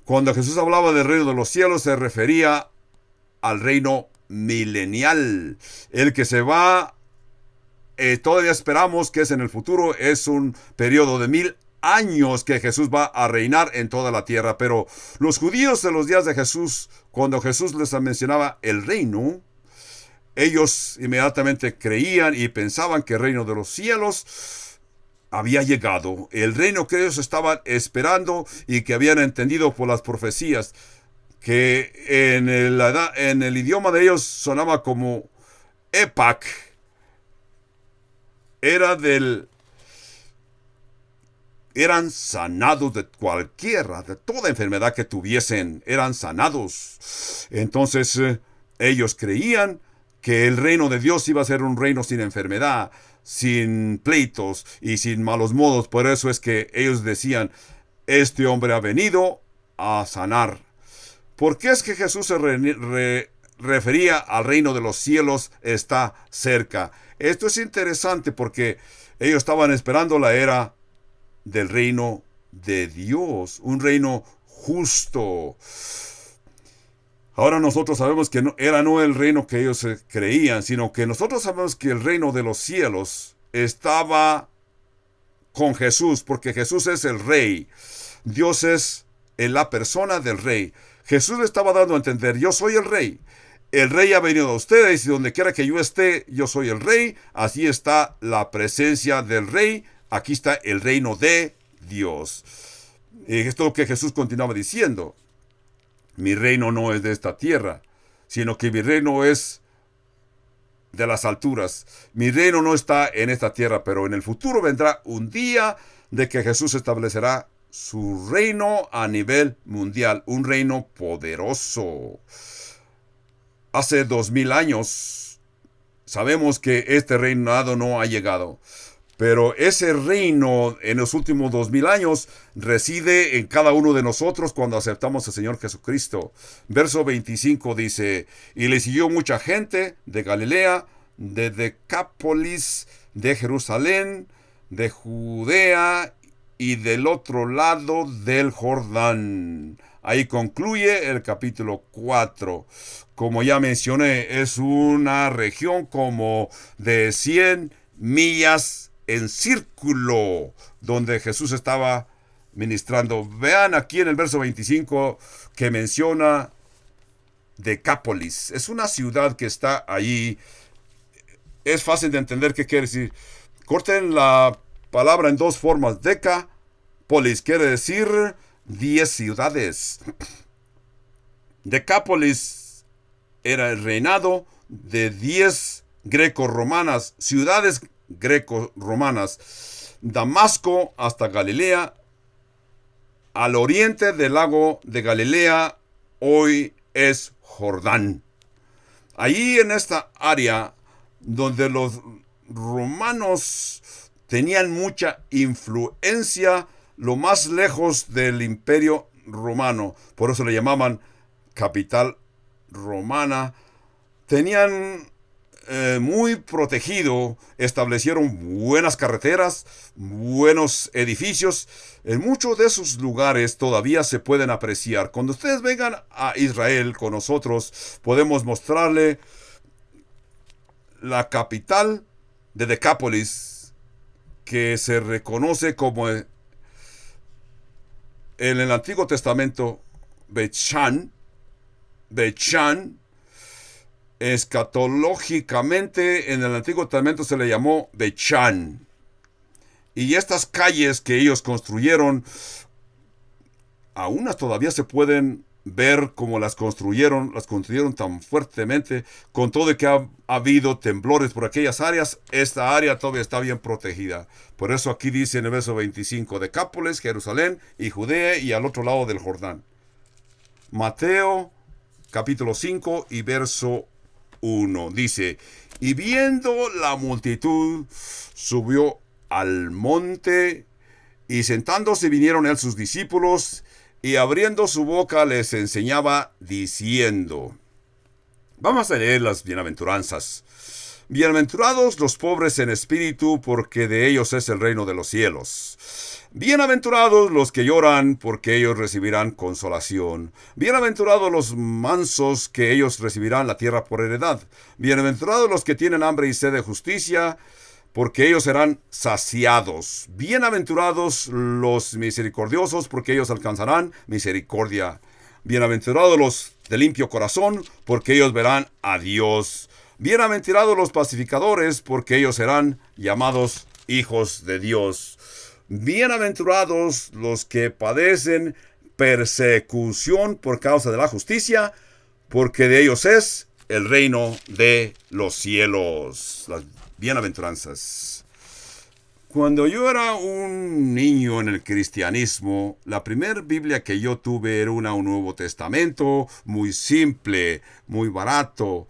[SPEAKER 1] cuando Jesús hablaba del reino de los cielos se refería al reino milenial, el que se va, todavía esperamos que es en el futuro, es un periodo de 1000 años que Jesús va a reinar en toda la tierra. Pero los judíos de los días de Jesús, cuando Jesús les mencionaba el reino, ellos inmediatamente creían y pensaban que el reino de los cielos había llegado. El reino que ellos estaban esperando y que habían entendido por las profecías, que en el idioma de ellos sonaba como Epac, eran sanados de cualquiera, de toda enfermedad que tuviesen, eran sanados. Entonces ellos creían que el reino de Dios iba a ser un reino sin enfermedad, sin pleitos y sin malos modos. Por eso es que ellos decían, este hombre ha venido a sanar. ¿Por qué es que Jesús se refería al reino de los cielos está cerca? Esto es interesante porque ellos estaban esperando la era del reino de Dios, un reino justo. Ahora nosotros sabemos que no era el reino que ellos creían, sino que nosotros sabemos que el reino de los cielos estaba con Jesús, porque Jesús es el rey. Dios es en la persona del rey. Jesús le estaba dando a entender, yo soy el rey. El rey ha venido a ustedes y donde quiera que yo esté, yo soy el rey. Así está la presencia del rey. Aquí está el reino de Dios. Y esto es lo que Jesús continuaba diciendo. Mi reino no es de esta tierra, sino que mi reino es de las alturas. Mi reino no está en esta tierra, pero en el futuro vendrá un día de que Jesús establecerá su reino a nivel mundial, un reino poderoso. Hace 2000 años sabemos que este reinado no ha llegado. Pero ese reino en los últimos 2000 años reside en cada uno de nosotros cuando aceptamos al Señor Jesucristo. Verso 25 dice, y le siguió mucha gente de Galilea, de Decápolis, de Jerusalén, de Judea y del otro lado del Jordán. Ahí concluye el capítulo 4. Como ya mencioné, es una región como de 100 millas en círculo donde Jesús estaba ministrando. Vean aquí en el verso 25 que menciona Decápolis. Es una ciudad que está allí. Es fácil de entender qué quiere decir. Corten la palabra en dos formas. Decápolis quiere decir 10 ciudades. Decápolis era el reinado de 10 greco-romanas, ciudades greco-romanas. Damasco hasta Galilea, al oriente del lago de Galilea, hoy es Jordán. Allí en esta área donde los romanos tenían mucha influencia, lo más lejos del imperio romano, por eso le llamaban capital romana, tenían muy protegido, establecieron buenas carreteras, buenos edificios. En muchos de esos lugares todavía se pueden apreciar. Cuando ustedes vengan a Israel con nosotros, podemos mostrarle la capital de Decápolis, que se reconoce como en el Antiguo Testamento Bet-Shan, Beth-Shan. Escatológicamente en el Antiguo Testamento se le llamó Beth-Shan. Y estas calles que ellos construyeron, aún todavía se pueden ver cómo las construyeron tan fuertemente, con todo de que ha habido temblores por aquellas áreas. Esta área todavía está bien protegida. Por eso aquí dice en el verso 25, Decápolis, Jerusalén y Judea y al otro lado del Jordán. Mateo capítulo 5 y verso 1 dice, y viendo la multitud, subió al monte, y sentándose vinieron él sus discípulos, y abriendo su boca les enseñaba diciendo. Vamos a leer las bienaventuranzas. Bienaventurados los pobres en espíritu, porque de ellos es el reino de los cielos. Bienaventurados los que lloran, porque ellos recibirán consolación. Bienaventurados los mansos, que ellos recibirán la tierra por heredad. Bienaventurados los que tienen hambre y sed de justicia, porque ellos serán saciados. Bienaventurados los misericordiosos, porque ellos alcanzarán misericordia. Bienaventurados los de limpio corazón, porque ellos verán a Dios. Bienaventurados los pacificadores, porque ellos serán llamados hijos de Dios. Bienaventurados los que padecen persecución por causa de la justicia, porque de ellos es el reino de los cielos. Las bienaventuranzas. Cuando yo era un niño en el cristianismo, la primera Biblia que yo tuve era un Nuevo Testamento, muy simple, muy barato.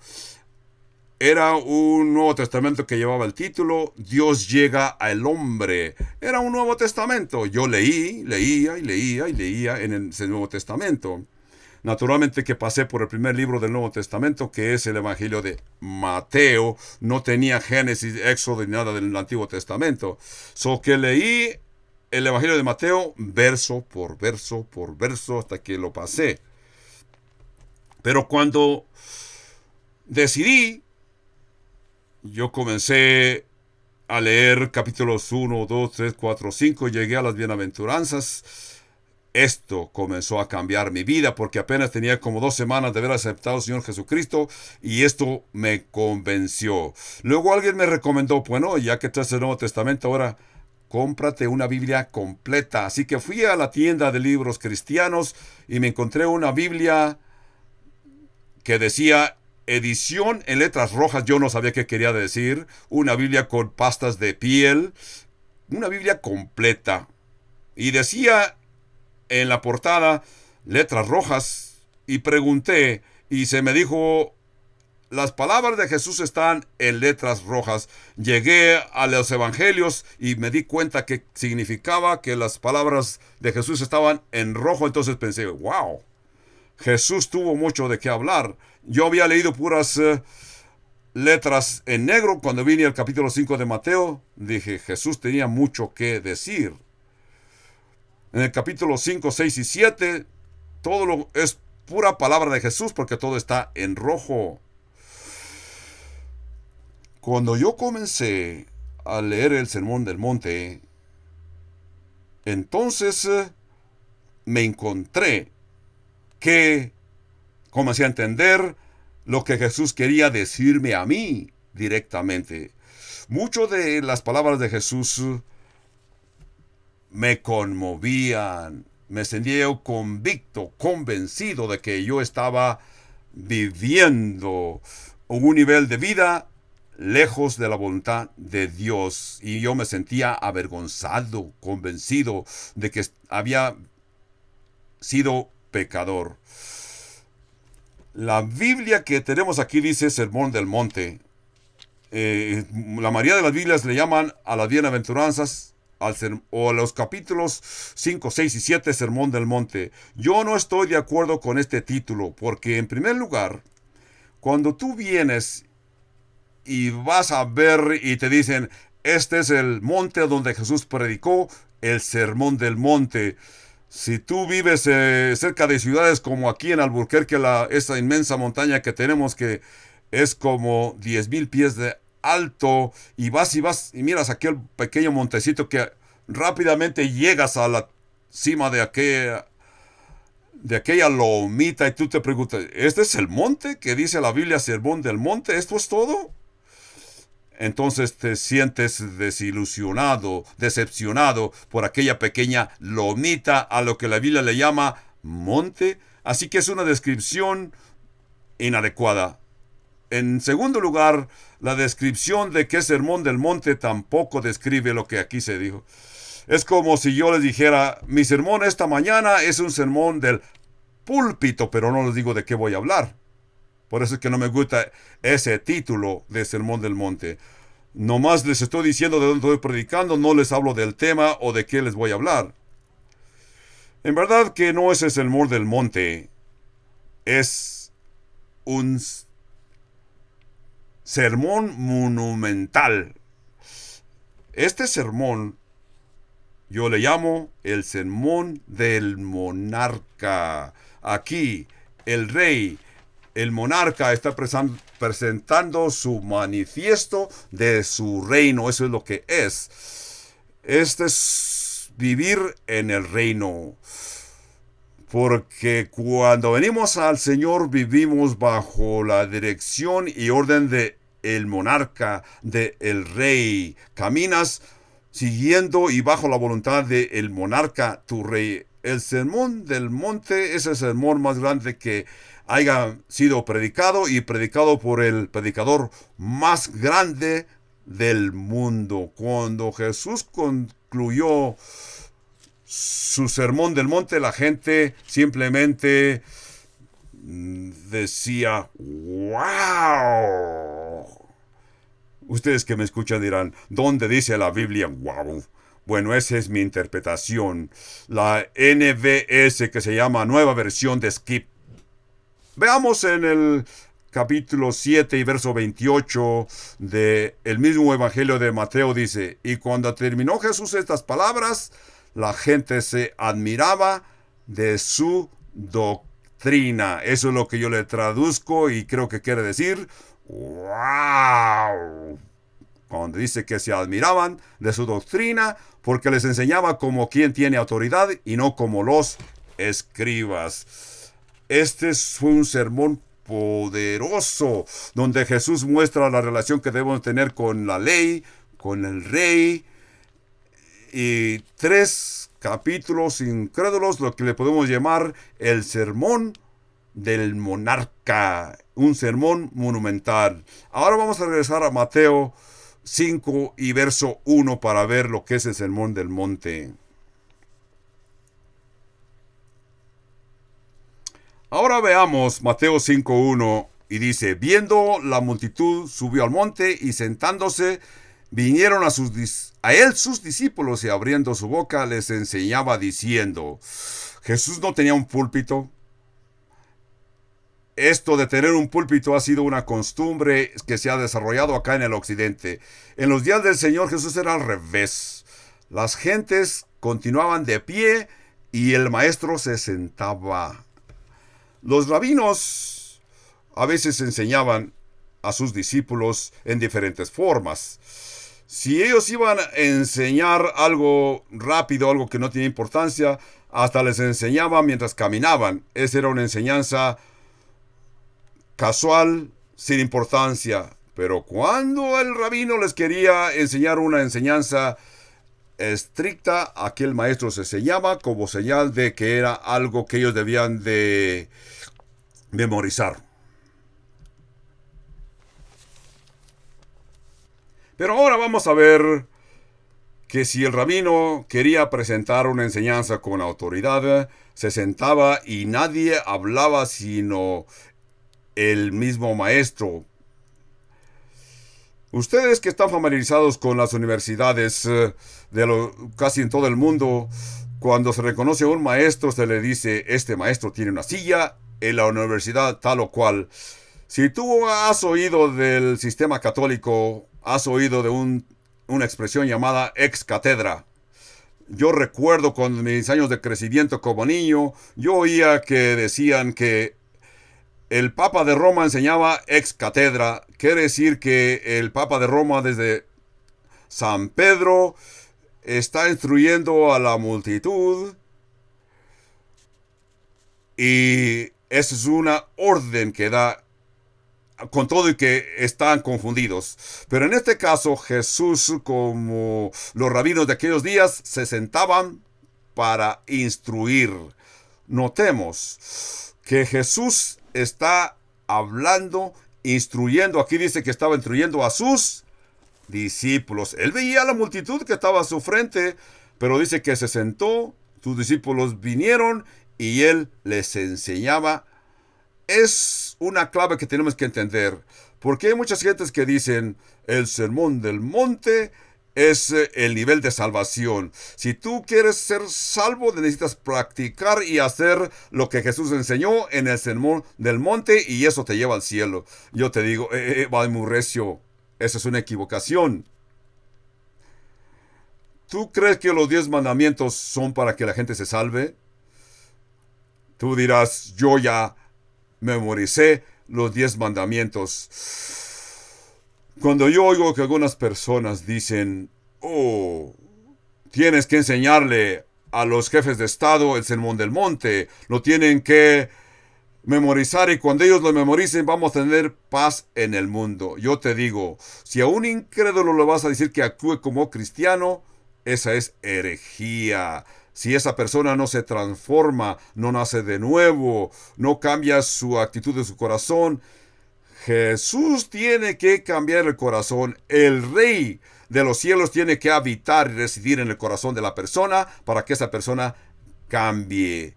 [SPEAKER 1] Era un Nuevo Testamento que llevaba el título Dios llega al hombre. Era un Nuevo Testamento. Yo leía en ese Nuevo Testamento. Naturalmente que pasé por el primer libro del Nuevo Testamento, que es el Evangelio de Mateo. No tenía Génesis, Éxodo ni nada del Antiguo Testamento. Que leí el Evangelio de Mateo verso por verso por verso hasta que lo pasé. Pero cuando decidí, yo comencé a leer capítulos 1, 2, 3, 4, 5, llegué a las bienaventuranzas. Esto comenzó a cambiar mi vida porque apenas tenía como 2 semanas de haber aceptado al Señor Jesucristo y esto me convenció. Luego alguien me recomendó, bueno, ya que traes el Nuevo Testamento, ahora cómprate una Biblia completa. Así que fui a la tienda de libros cristianos y me encontré una Biblia que decía edición en letras rojas. Yo no sabía qué quería decir. Una Biblia con pastas de piel. Una Biblia completa. Y decía en la portada letras rojas. Y pregunté y se me dijo, las palabras de Jesús están en letras rojas. Llegué a los evangelios y me di cuenta que significaba que las palabras de Jesús estaban en rojo. Entonces pensé, wow, Jesús tuvo mucho de qué hablar. Yo había leído puras letras en negro. Cuando vine al capítulo 5 de Mateo, dije, Jesús tenía mucho que decir. En el capítulo 5, 6 y 7, todo es pura palabra de Jesús porque todo está en rojo. Cuando yo comencé a leer el Sermón del Monte, entonces me encontré que comencé a entender lo que Jesús quería decirme a mí directamente. Muchas de las palabras de Jesús me conmovían. Me sentía yo convencido de que yo estaba viviendo un nivel de vida lejos de la voluntad de Dios. Y yo me sentía avergonzado, convencido de que había sido pecador. La Biblia que tenemos aquí dice Sermón del Monte. La mayoría de las Biblias le llaman a las bienaventuranzas o a los capítulos 5, 6 y 7 Sermón del Monte. Yo no estoy de acuerdo con este título porque, en primer lugar, cuando tú vienes y vas a ver y te dicen, este es el monte donde Jesús predicó el Sermón del Monte. Si tú vives cerca de ciudades como aquí en Albuquerque, esa inmensa montaña que tenemos que es como 10,000 pies de alto, y vas y miras aquel pequeño montecito que rápidamente llegas a la cima de de aquella lomita y tú te preguntas, ¿este es el monte que dice la Biblia, sermón del monte? ¿Esto es todo? Entonces te sientes desilusionado, decepcionado por aquella pequeña lomita a lo que la Biblia le llama monte. Así que es una descripción inadecuada. En segundo lugar, la descripción de qué sermón del monte tampoco describe lo que aquí se dijo. Es como si yo les dijera, mi sermón esta mañana es un sermón del púlpito, pero no les digo de qué voy a hablar. Por eso es que no me gusta ese título de sermón del monte. Nomás les estoy diciendo de dónde estoy predicando, no les hablo del tema o de qué les voy a hablar. En verdad que no es el sermón del monte, es un sermón monumental. Este sermón yo le llamo el sermón del monarca. Aquí el rey, el monarca está presentando su manifiesto de su reino. Eso es lo que es. Este es vivir en el reino. Porque cuando venimos al Señor vivimos bajo la dirección y orden de el monarca, de el rey. Caminas siguiendo y bajo la voluntad del monarca, tu rey. El sermón del monte es el sermón más grande que haya sido predicado y predicado por el predicador más grande del mundo. Cuando Jesús concluyó su sermón del monte, la gente simplemente decía, ¡wow! Ustedes que me escuchan dirán, ¿dónde dice la Biblia wow? Bueno, esa es mi interpretación. La NVS, que se llama Nueva Versión de Skip. Veamos en el capítulo 7 y verso 28 de el mismo Evangelio de Mateo, dice, y cuando terminó Jesús estas palabras, la gente se admiraba de su doctrina. Eso es lo que yo le traduzco y creo que quiere decir ¡wow! Cuando dice que se admiraban de su doctrina porque les enseñaba como quien tiene autoridad y no como los escribas. Este fue un sermón poderoso donde Jesús muestra la relación que debemos tener con la ley, con el rey, y 3 capítulos incrédulos, lo que le podemos llamar el sermón del monarca, un sermón monumental. Ahora vamos a regresar a Mateo 5 y verso 1 para ver lo que es el sermón del monte. Ahora veamos Mateo 5:1 y dice, viendo la multitud, subió al monte y sentándose, vinieron a él sus discípulos y abriendo su boca les enseñaba diciendo, Jesús no tenía un púlpito. Esto de tener un púlpito ha sido una costumbre que se ha desarrollado acá en el occidente. En los días del Señor Jesús era al revés. Las gentes continuaban de pie y el maestro se sentaba. Los rabinos a veces enseñaban a sus discípulos en diferentes formas. Si ellos iban a enseñar algo rápido, algo que no tenía importancia, hasta les enseñaban mientras caminaban. Esa era una enseñanza casual, sin importancia. Pero cuando el rabino les quería enseñar una enseñanza estricta, aquel maestro se sellaba como señal de que era algo que ellos debían de memorizar. Pero ahora vamos a ver que si el rabino quería presentar una enseñanza con autoridad, se sentaba y nadie hablaba sino el mismo maestro. Ustedes que están familiarizados con las universidades casi en todo el mundo, cuando se reconoce a un maestro se le dice, este maestro tiene una silla en la universidad tal o cual. Si tú has oído del sistema católico, has oído de una expresión llamada ex cátedra. Yo recuerdo con mis años de crecimiento como niño, yo oía que decían que el Papa de Roma enseñaba ex cátedra. Quiere decir que el Papa de Roma desde San Pedro está instruyendo a la multitud Y esa es una orden que da, con todo y que están confundidos. Pero en este caso, Jesús, como los rabinos de aquellos días, se sentaban para instruir. Notemos que Jesús está hablando, instruyendo. Aquí dice que estaba instruyendo a sus discípulos. Él veía a la multitud que estaba a su frente, pero dice que se sentó, sus discípulos vinieron y él les enseñaba. Es una clave que tenemos que entender, porque hay muchas gentes que dicen el sermón del monte es el nivel de salvación. Si tú quieres ser salvo, necesitas practicar y hacer lo que Jesús enseñó en el sermón del monte y eso te lleva al cielo. Yo te digo, va muy recio. Esa es una equivocación. ¿Tú crees que los 10 mandamientos son para que la gente se salve? Tú dirás, yo ya memoricé los 10 mandamientos. Cuando yo oigo que algunas personas dicen, oh, tienes que enseñarle a los jefes de Estado el sermón del monte, lo tienen que memorizar y cuando ellos lo memoricen vamos a tener paz en el mundo. Yo te digo, si a un incrédulo le vas a decir que actúe como cristiano, esa es herejía. Si esa persona no se transforma, no nace de nuevo, no cambia su actitud de su corazón, Jesús tiene que cambiar el corazón. El Rey de los cielos tiene que habitar y residir en el corazón de la persona para que esa persona cambie.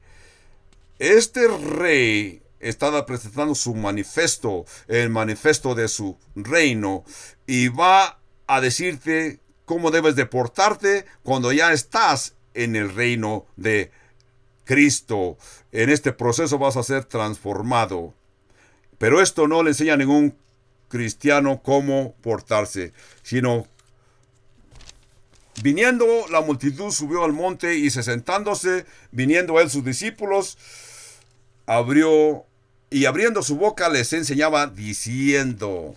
[SPEAKER 1] Este rey está presentando su manifiesto, el manifiesto de su reino, y va a decirte cómo debes de portarte cuando ya estás en el reino de Cristo. En este proceso vas a ser transformado. Pero esto no le enseña a ningún cristiano cómo portarse, sino viniendo la multitud subió al monte y se sentándose, viniendo él sus discípulos, abriendo su boca les enseñaba diciendo.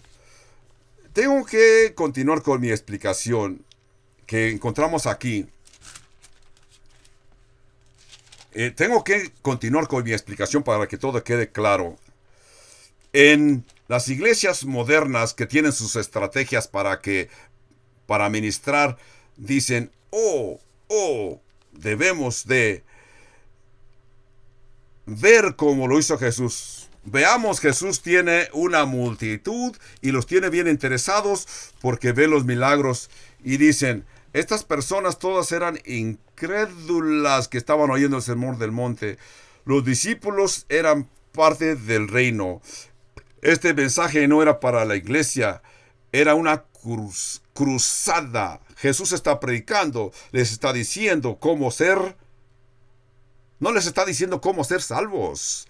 [SPEAKER 1] Tengo que continuar con mi explicación que encontramos aquí. Tengo que continuar con mi explicación para que todo quede claro. En las iglesias modernas que tienen sus estrategias para ministrar, dicen, debemos de ver cómo lo hizo Jesús. Veamos, Jesús tiene una multitud y los tiene bien interesados porque ve los milagros y dicen, estas personas todas eran incrédulas que estaban oyendo el sermón del monte. Los discípulos eran parte del reino. Este mensaje no era para la iglesia, era una cruzada. Jesús está predicando, les está diciendo cómo ser. No les está diciendo cómo ser salvos,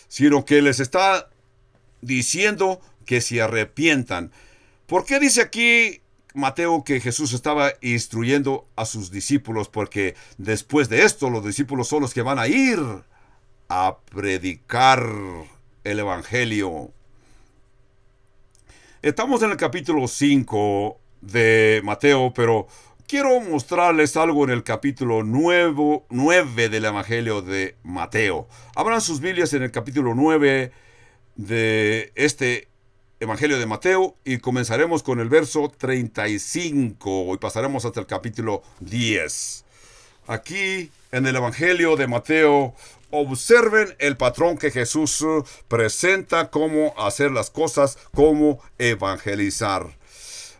[SPEAKER 1] sino que les está diciendo que se arrepientan. ¿Por qué dice aquí Mateo que Jesús estaba instruyendo a sus discípulos? Porque después de esto los discípulos son los que van a ir a predicar el evangelio. Estamos en el capítulo 5 de Mateo, pero quiero mostrarles algo en el capítulo 9 del Evangelio de Mateo. Abran sus Biblias en el capítulo 9 de este Evangelio de Mateo y comenzaremos con el verso 35 y pasaremos hasta el capítulo 10. Aquí en el Evangelio de Mateo, observen el patrón que Jesús presenta, cómo hacer las cosas, cómo evangelizar.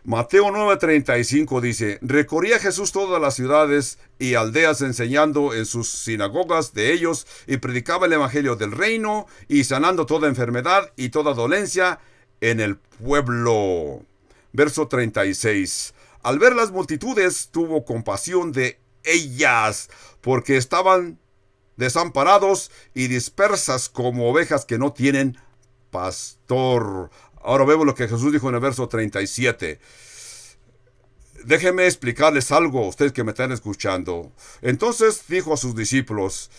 [SPEAKER 1] Mateo 9:35 dice, recorría Jesús todas las ciudades y aldeas enseñando en sus sinagogas de ellos y predicaba el evangelio del reino y sanando toda enfermedad y toda dolencia en el pueblo. Verso 36. Al ver las multitudes tuvo compasión de ellas porque estaban desamparados y dispersas como ovejas que no tienen pastor. Ahora vemos lo que Jesús dijo en el verso 37. Déjenme explicarles algo a ustedes que me están escuchando. Entonces dijo a sus discípulos,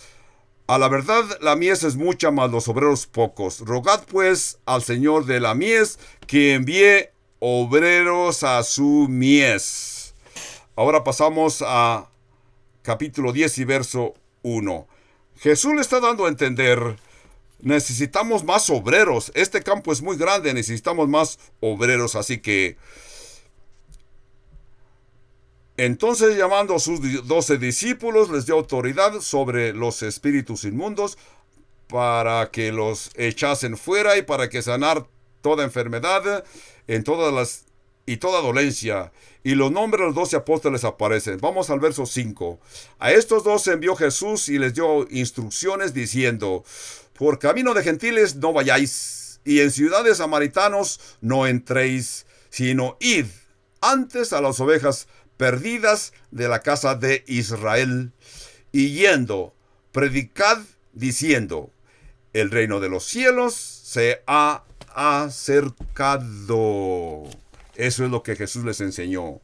[SPEAKER 1] a la verdad la mies es mucha, mas los obreros pocos. Rogad pues al Señor de la mies que envíe obreros a su mies. Ahora pasamos a capítulo 10 y verso 1. Jesús le está dando a entender, necesitamos más obreros. Este campo es muy grande, necesitamos más obreros. Así que, entonces llamando a sus 12 discípulos, les dio autoridad sobre los espíritus inmundos para que los echasen fuera y para que sanar toda enfermedad en todas las y toda dolencia. Y los nombres de los 12 apóstoles aparecen. Vamos al verso 5. A estos 12 envió Jesús y les dio instrucciones diciendo: por camino de gentiles no vayáis, y en ciudades samaritanos no entréis, sino id antes a las ovejas perdidas de la casa de Israel. Y yendo, predicad diciendo: el reino de los cielos se ha acercado. Eso es lo que Jesús les enseñó.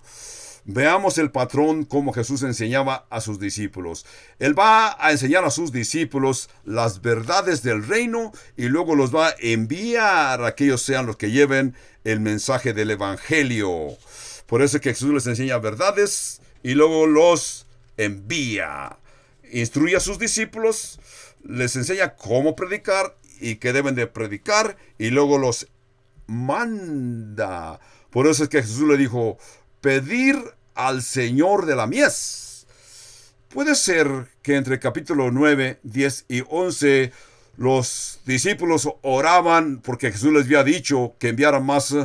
[SPEAKER 1] Veamos el patrón como Jesús enseñaba a sus discípulos. Él va a enseñar a sus discípulos las verdades del reino y luego los va a enviar a que ellos sean los que lleven el mensaje del evangelio. Por eso es que Jesús les enseña verdades y luego los envía. Instruye a sus discípulos, les enseña cómo predicar y qué deben de predicar y luego los manda. Por eso es que Jesús le dijo: pedir al Señor de la mies. Puede ser que entre capítulo 9, 10 y 11 los discípulos oraban porque Jesús les había dicho que enviaran más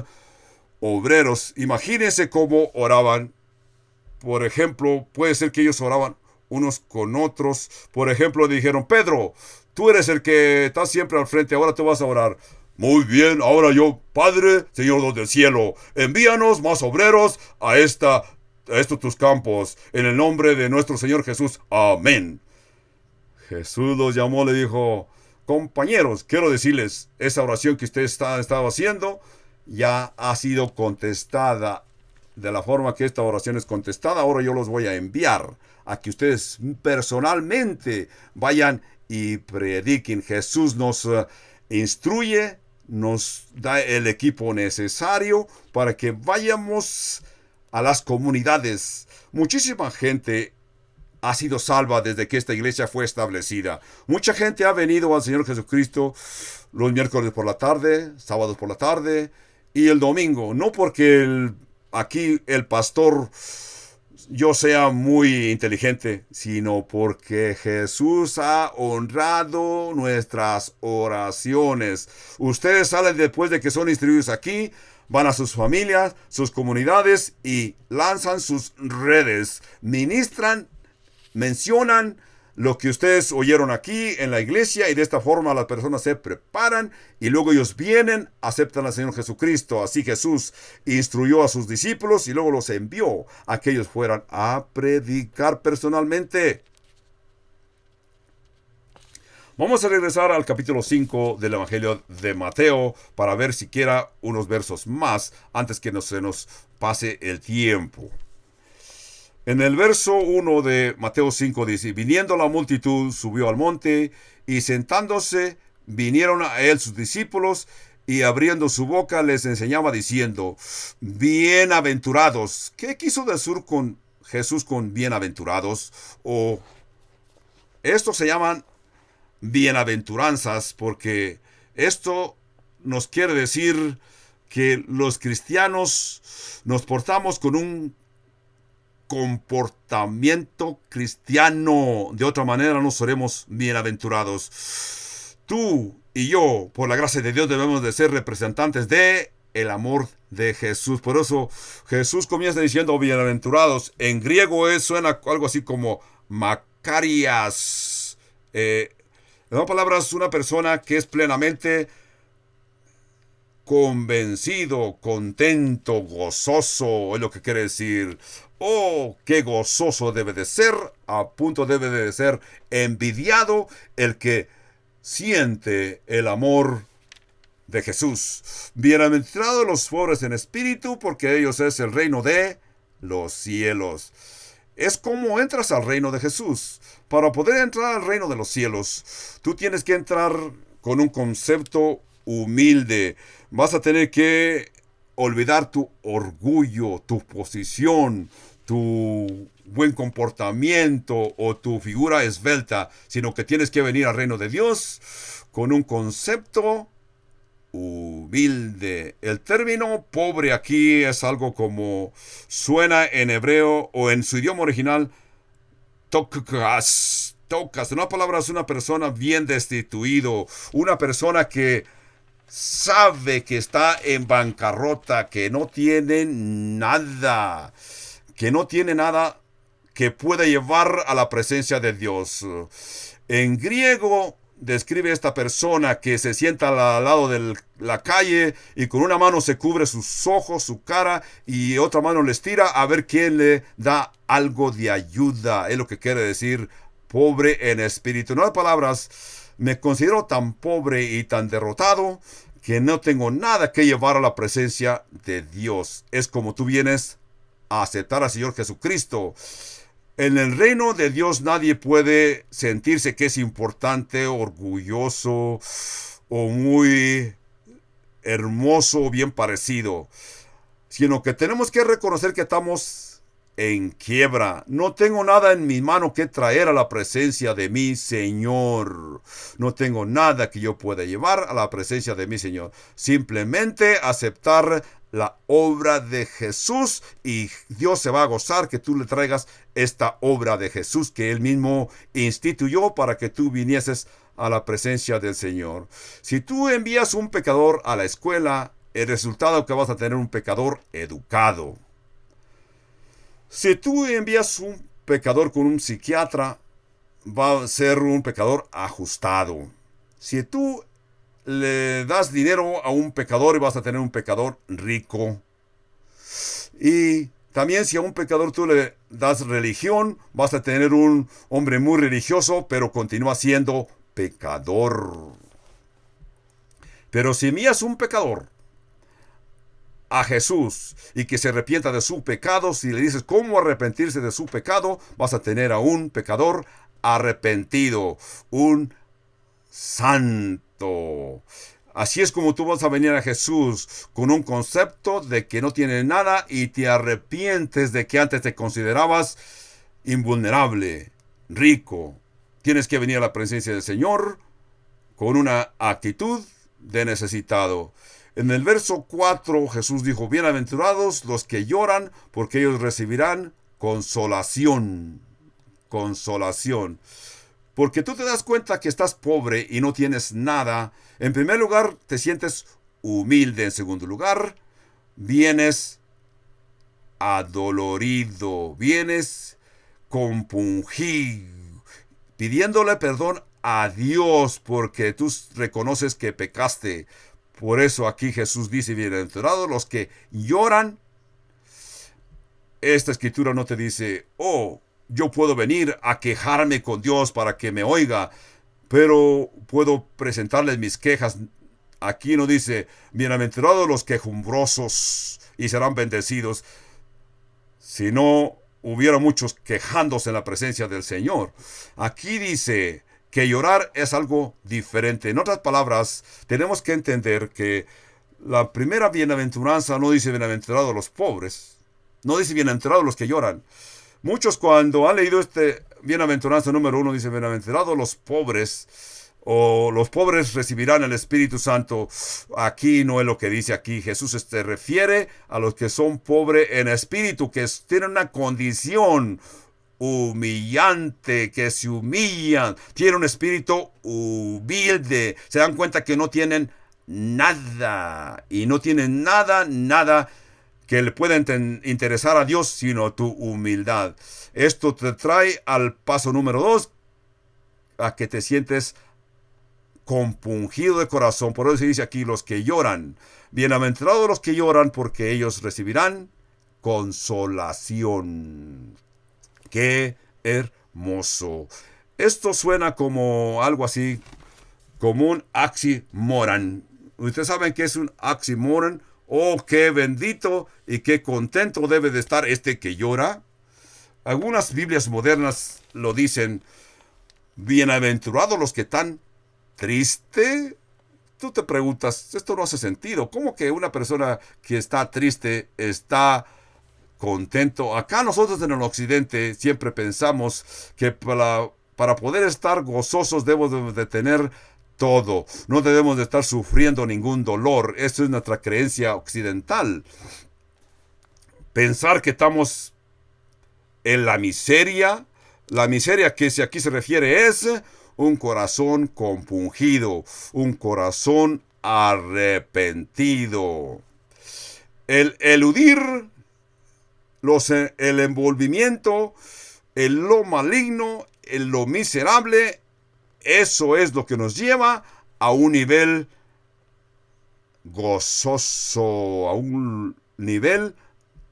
[SPEAKER 1] obreros. Imagínense cómo oraban. Por ejemplo, puede ser que ellos oraban unos con otros. Por ejemplo, dijeron: Pedro, tú eres el que está siempre al frente, ahora te vas a orar. Muy bien, ahora yo: Padre, Señor del cielo, envíanos más obreros a estos tus campos, en el nombre de nuestro Señor Jesús. Amén. Jesús los llamó, le dijo: compañeros, quiero decirles, esa oración que ustedes estaba haciendo ya ha sido contestada. De la forma que esta oración es contestada, ahora yo los voy a enviar a que ustedes personalmente vayan y prediquen. Jesús nos instruye, nos da el equipo necesario para que vayamos a las comunidades. Muchísima gente ha sido salva desde que esta iglesia fue establecida. Mucha gente ha venido al Señor Jesucristo los miércoles por la tarde, sábados por la tarde y el domingo. No porque aquí el pastor yo sea muy inteligente, sino porque Jesús ha honrado nuestras oraciones. Ustedes salen después de que son instruidos aquí, van a sus familias, sus comunidades y lanzan sus redes, ministran, mencionan lo que ustedes oyeron aquí en la iglesia y de esta forma las personas se preparan y luego ellos vienen, aceptan al Señor Jesucristo. Así Jesús instruyó a sus discípulos y luego los envió a que ellos fueran a predicar personalmente. Vamos a regresar al capítulo 5 del Evangelio de Mateo para ver siquiera unos versos más antes que se nos pase el tiempo. En el verso 1 de Mateo 5 dice: viniendo la multitud, subió al monte, y sentándose, vinieron a él sus discípulos, y abriendo su boca les enseñaba diciendo: bienaventurados. ¿Qué quiso decir con Jesús con bienaventurados? O estos se llaman bienaventuranzas, porque esto nos quiere decir que los cristianos nos portamos con un comportamiento cristiano. De otra manera no seremos bienaventurados. Tú y yo, por la gracia de Dios, debemos de ser representantes de el amor de Jesús. Por eso Jesús comienza diciendo bienaventurados. En griego suena algo así como Macarias. En otras palabras, una persona que es plenamente convencido, contento, gozoso, es lo que quiere decir. Oh, qué gozoso debe de ser, a punto debe de ser envidiado el que siente el amor de Jesús. Bienaventurados los pobres en espíritu, porque ellos es el reino de los cielos. Es como entras al reino de Jesús. Para poder entrar al reino de los cielos, tú tienes que entrar con un concepto humilde. Vas a tener que olvidar tu orgullo, tu posición, tu buen comportamiento o tu figura esbelta, sino que tienes que venir al reino de Dios con un concepto humilde. El término pobre aquí es algo como suena en hebreo o en su idioma original, tocas. Tocas. Una palabra es una persona bien destituido, una persona que sabe que está en bancarrota, que no tiene nada, que no tiene nada que pueda llevar a la presencia de Dios. En griego describe esta persona que se sienta al lado de la calle y con una mano se cubre sus ojos, su cara, y otra mano les tira a ver quién le da algo de ayuda. Es lo que quiere decir pobre en espíritu. En otras palabras, me considero tan pobre y tan derrotado que no tengo nada que llevar a la presencia de Dios. Es como tú vienes a aceptar al Señor Jesucristo. En el reino de Dios nadie puede sentirse que es importante, orgulloso o muy hermoso o bien parecido, sino que tenemos que reconocer que estamos en quiebra. No tengo nada en mi mano que traer a la presencia de mi Señor. No tengo nada que yo pueda llevar a la presencia de mi Señor. Simplemente aceptar la obra de Jesús y Dios se va a gozar que tú le traigas esta obra de Jesús que Él mismo instituyó para que tú vinieses a la presencia del Señor. Si tú envías un pecador a la escuela, el resultado es que vas a tener un pecador educado. Si tú envías un pecador con un psiquiatra, va a ser un pecador ajustado. Si tú le das dinero a un pecador, vas a tener un pecador rico. Y también si a un pecador tú le das religión, vas a tener un hombre muy religioso, pero continúa siendo pecador. Pero si envías un pecador a Jesús y que se arrepienta de su pecado, si le dices cómo arrepentirse de su pecado, vas a tener a un pecador arrepentido, un santo. Así es como tú vas a venir a Jesús con un concepto de que no tienes nada y te arrepientes de que antes te considerabas invulnerable, rico. Tienes que venir a la presencia del Señor con una actitud de necesitado. En el verso 4 Jesús dijo, bienaventurados los que lloran, porque ellos recibirán consolación. Consolación. Porque tú te das cuenta que estás pobre y no tienes nada. En primer lugar, te sientes humilde. En segundo lugar, vienes adolorido. Vienes compungido, pidiéndole perdón a Dios porque tú reconoces que pecaste. Por eso aquí Jesús dice, bienaventurados los que lloran. Esta escritura no te dice, oh, yo puedo venir a quejarme con Dios para que me oiga, pero puedo presentarles mis quejas. Aquí no dice, bienaventurados los quejumbrosos y serán bendecidos. Si no hubiera muchos quejándose en la presencia del Señor. Aquí dice que llorar es algo diferente. En otras palabras, tenemos que entender que la primera bienaventuranza no dice bienaventurados los pobres, no dice bienaventurados los que lloran. Muchos cuando han leído este bienaventuranza número 1 dice bienaventurados los pobres, o los pobres recibirán el Espíritu Santo. Aquí no es lo que dice aquí. Jesús se refiere a los que son pobres en espíritu, que tienen una condición humillante, que se humillan, tienen un espíritu humilde, se dan cuenta que no tienen nada, y no tienen nada que le pueda interesar a Dios, sino tu humildad. Esto te trae al paso número 2, a que te sientes compungido de corazón. Por eso se dice aquí, los que lloran. Bienaventurados los que lloran, porque ellos recibirán consolación. ¡Qué hermoso! Esto suena como algo así, como un oxímoron. ¿Ustedes saben qué es un oxímoron? ¡Oh, qué bendito y qué contento debe de estar este que llora! Algunas Biblias modernas lo dicen, bienaventurados los que están tristes. Tú te preguntas, esto no hace sentido. ¿Cómo que una persona que está triste está contento. Acá nosotros en el occidente siempre pensamos que para poder estar gozosos debemos de tener todo. No debemos de estar sufriendo ningún dolor. Esa es nuestra creencia occidental. Pensar que estamos en la miseria que aquí se refiere es un corazón compungido, un corazón arrepentido. El eludir el envolvimiento, en lo maligno, en lo miserable, eso es lo que nos lleva a un nivel gozoso, a un nivel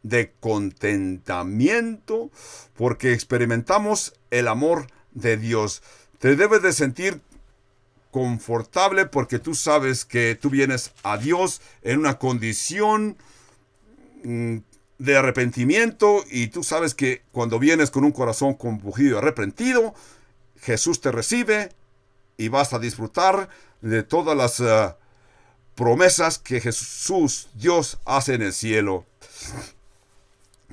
[SPEAKER 1] de contentamiento, porque experimentamos el amor de Dios. Te debes de sentir confortable porque tú sabes que tú vienes a Dios en una condición de arrepentimiento, y tú sabes que cuando vienes con un corazón compungido y arrepentido, Jesús te recibe y vas a disfrutar de todas las promesas que Jesús, Dios, hace en el cielo.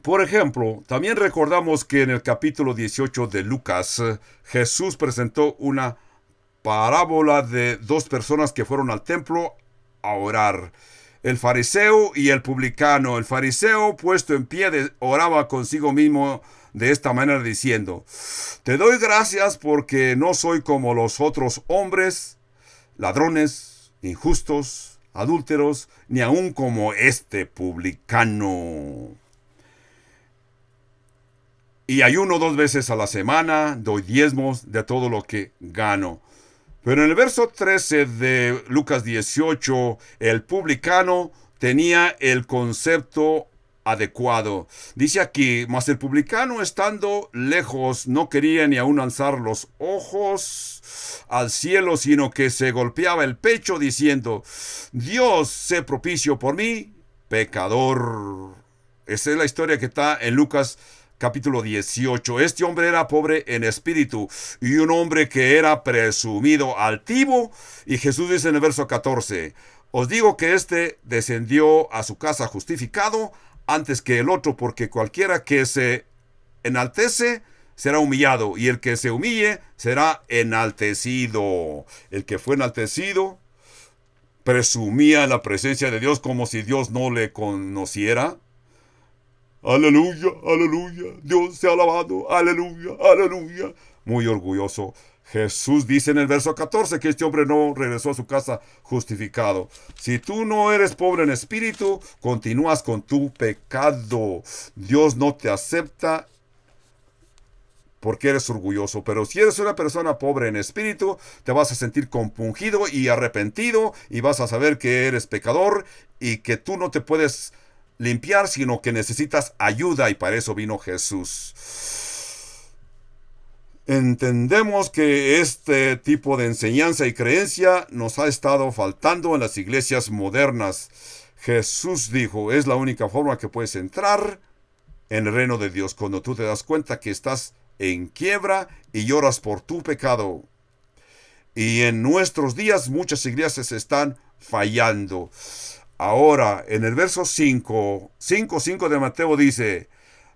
[SPEAKER 1] Por ejemplo, también recordamos que en el capítulo 18 de Lucas, Jesús presentó una parábola de dos personas que fueron al templo a orar. El fariseo y el publicano. El fariseo, puesto en pie, oraba consigo mismo de esta manera diciendo: te doy gracias porque no soy como los otros hombres, ladrones, injustos, adúlteros, ni aun como este publicano. Y ayuno 2 veces a la semana, doy diezmos de todo lo que gano. Pero en el verso 13 de Lucas 18, el publicano tenía el concepto adecuado. Dice aquí: mas el publicano, estando lejos, no quería ni aun alzar los ojos al cielo, sino que se golpeaba el pecho diciendo: Dios, sé propicio por mí, pecador. Esa es la historia que está en Lucas capítulo 18. Este hombre era pobre en espíritu y un hombre que era presumido, altivo. Y Jesús dice en el verso 14: os digo que este descendió a su casa justificado antes que el otro, porque cualquiera que se enaltece será humillado, y el que se humille será enaltecido. El que fue enaltecido presumía la presencia de Dios como si Dios no le conociera. Aleluya, aleluya, Dios sea alabado, aleluya, aleluya. Muy orgulloso. Jesús dice en el verso 14 que este hombre no regresó a su casa justificado. Si tú no eres pobre en espíritu, continúas con tu pecado. Dios no te acepta porque eres orgulloso. Pero si eres una persona pobre en espíritu, te vas a sentir compungido y arrepentido, y vas a saber que eres pecador y que tú no te puedes limpiar, sino que necesitas ayuda, y para eso vino Jesús. Entendemos que este tipo de enseñanza y creencia nos ha estado faltando en las iglesias modernas. Jesús dijo: es la única forma que puedes entrar en el reino de Dios, cuando tú te das cuenta que estás en quiebra y lloras por tu pecado. Y en nuestros días muchas iglesias están fallando. Ahora, en el verso 5 de Mateo dice: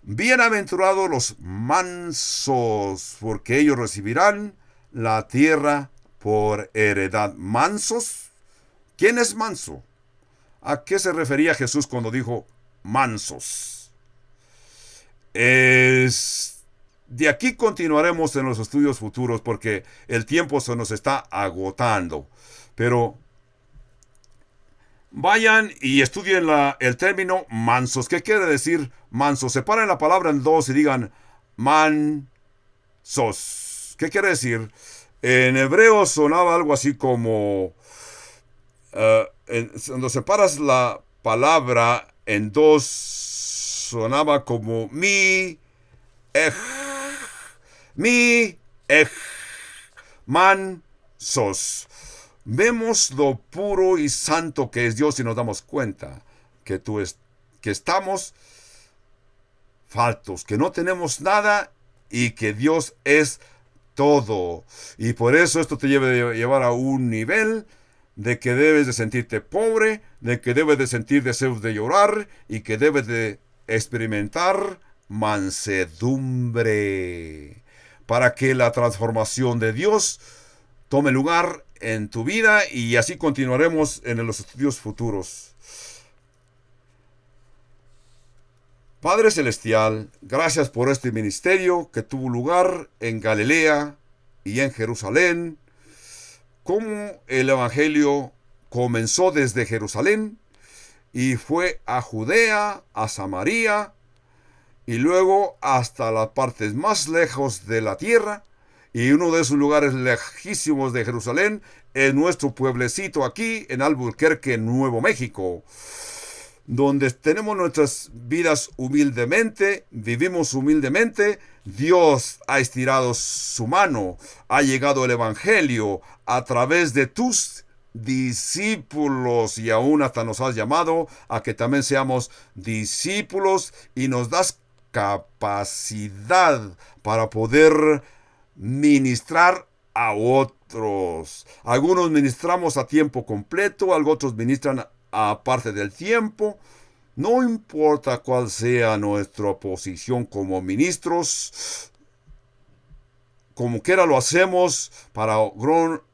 [SPEAKER 1] bienaventurados los mansos, porque ellos recibirán la tierra por heredad. ¿Mansos? ¿Quién es manso? ¿A qué se refería Jesús cuando dijo mansos? De aquí continuaremos en los estudios futuros, porque el tiempo se nos está agotando. Pero vayan y estudien el término mansos. ¿Qué quiere decir mansos? Separen la palabra en dos y digan mansos. ¿Qué quiere decir? En hebreo sonaba algo así como... cuando separas la palabra en dos, sonaba como mi, mansos. Vemos lo puro y santo que es Dios y nos damos cuenta que estamos faltos, que no tenemos nada y que Dios es todo. Y por eso esto te debe llevar a un nivel de que debes de sentirte pobre, de que debes de sentir deseos de llorar y que debes de experimentar mansedumbre, para que la transformación de Dios tome lugar en tu vida, y así continuaremos en los estudios futuros. Padre Celestial, gracias por este ministerio que tuvo lugar en Galilea y en Jerusalén, como el Evangelio comenzó desde Jerusalén y fue a Judea, a Samaria y luego hasta las partes más lejos de la tierra. Y uno de esos lugares lejísimos de Jerusalén es nuestro pueblecito aquí en Albuquerque, Nuevo México, donde tenemos nuestras vidas humildemente, vivimos humildemente. Dios ha estirado su mano, ha llegado el Evangelio a través de tus discípulos, y aún hasta nos has llamado a que también seamos discípulos, y nos das capacidad para poder ministrar a otros. Algunos ministramos a tiempo completo, otros ministran a parte del tiempo. No importa cuál sea nuestra posición como ministros, como quiera lo hacemos para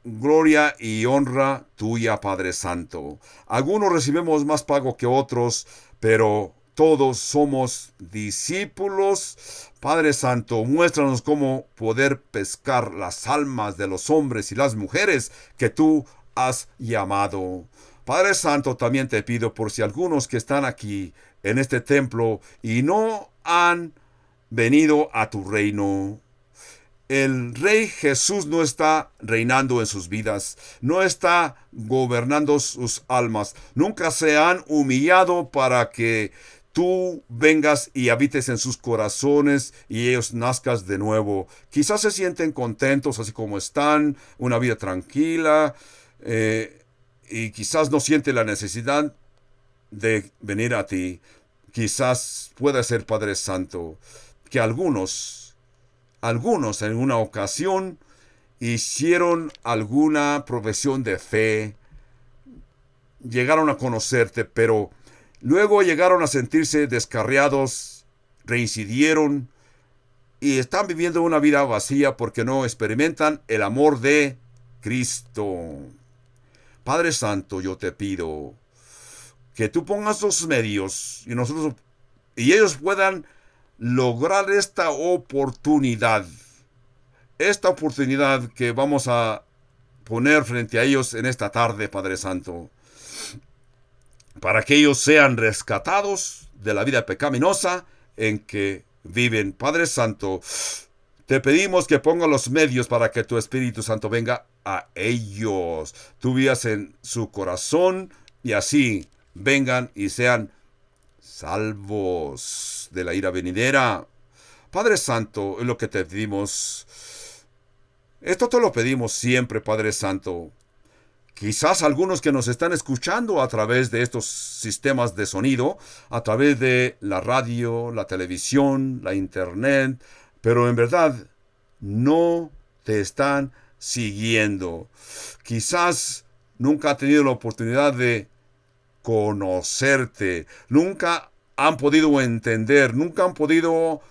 [SPEAKER 1] gloria y honra tuya, Padre Santo. Algunos recibimos más pago que otros, pero todos somos discípulos. Padre Santo, muéstranos cómo poder pescar las almas de los hombres y las mujeres que tú has llamado. Padre Santo, también te pido por si algunos que están aquí en este templo y no han venido a tu reino. El Rey Jesús no está reinando en sus vidas, no está gobernando sus almas. Nunca se han humillado para que tú vengas y habites en sus corazones y ellos nazcas de nuevo. Quizás se sienten contentos así como están, una vida tranquila, y quizás no sienten la necesidad de venir a ti. Quizás pueda ser, Padre Santo, que algunos en una ocasión hicieron alguna profesión de fe, llegaron a conocerte, pero luego llegaron a sentirse descarriados, reincidieron y están viviendo una vida vacía porque no experimentan el amor de Cristo. Padre Santo, yo te pido que tú pongas los medios y ellos puedan lograr esta oportunidad que vamos a poner frente a ellos en esta tarde, Padre Santo, para que ellos sean rescatados de la vida pecaminosa en que viven. Padre Santo, te pedimos que ponga los medios para que tu Espíritu Santo venga a ellos. Tú vivas en su corazón y así vengan y sean salvos de la ira venidera. Padre Santo, es lo que te pedimos. Esto te lo pedimos siempre, Padre Santo. Quizás algunos que nos están escuchando a través de estos sistemas de sonido, a través de la radio, la televisión, la internet, pero en verdad no te están siguiendo. Quizás nunca han tenido la oportunidad de conocerte, nunca han podido entender, nunca han podido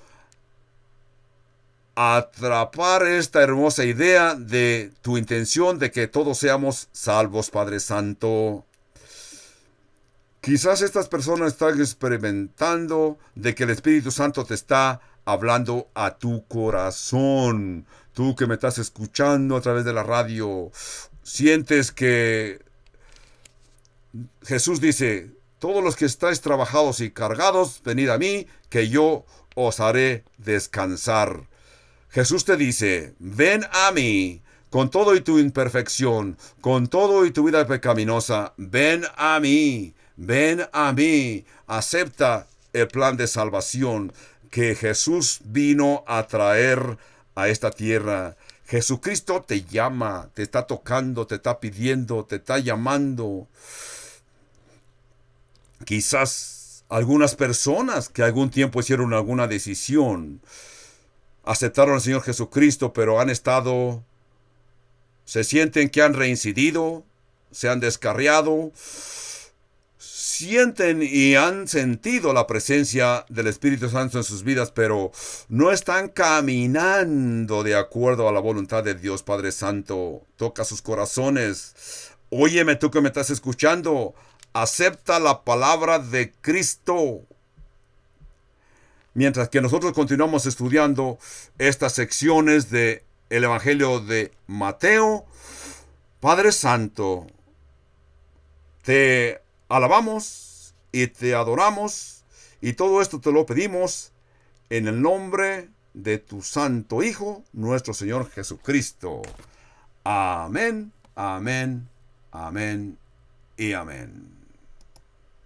[SPEAKER 1] atrapar esta hermosa idea de tu intención de que todos seamos salvos, Padre Santo. Quizás estas personas están experimentando de que el Espíritu Santo te está hablando a tu corazón. Tú que me estás escuchando a través de la radio, sientes que Jesús dice: todos los que estáis trabajados y cargados, venid a mí, que yo os haré descansar. Jesús te dice: ven a mí, con todo y tu imperfección, con todo y tu vida pecaminosa, ven a mí, acepta el plan de salvación que Jesús vino a traer a esta tierra. Jesucristo te llama, te está tocando, te está pidiendo, te está llamando. Quizás algunas personas que algún tiempo hicieron alguna decisión, aceptaron al Señor Jesucristo, pero se sienten que han reincidido, se han descarriado, sienten y han sentido la presencia del Espíritu Santo en sus vidas, pero no están caminando de acuerdo a la voluntad de Dios Padre Santo. Toca sus corazones. Óyeme, tú que me estás escuchando, acepta la palabra de Cristo. Mientras que nosotros continuamos estudiando estas secciones de el Evangelio de Mateo, Padre Santo, te alabamos y te adoramos, y todo esto te lo pedimos en el nombre de tu Santo Hijo, nuestro Señor Jesucristo. Amén, amén, amén y amén.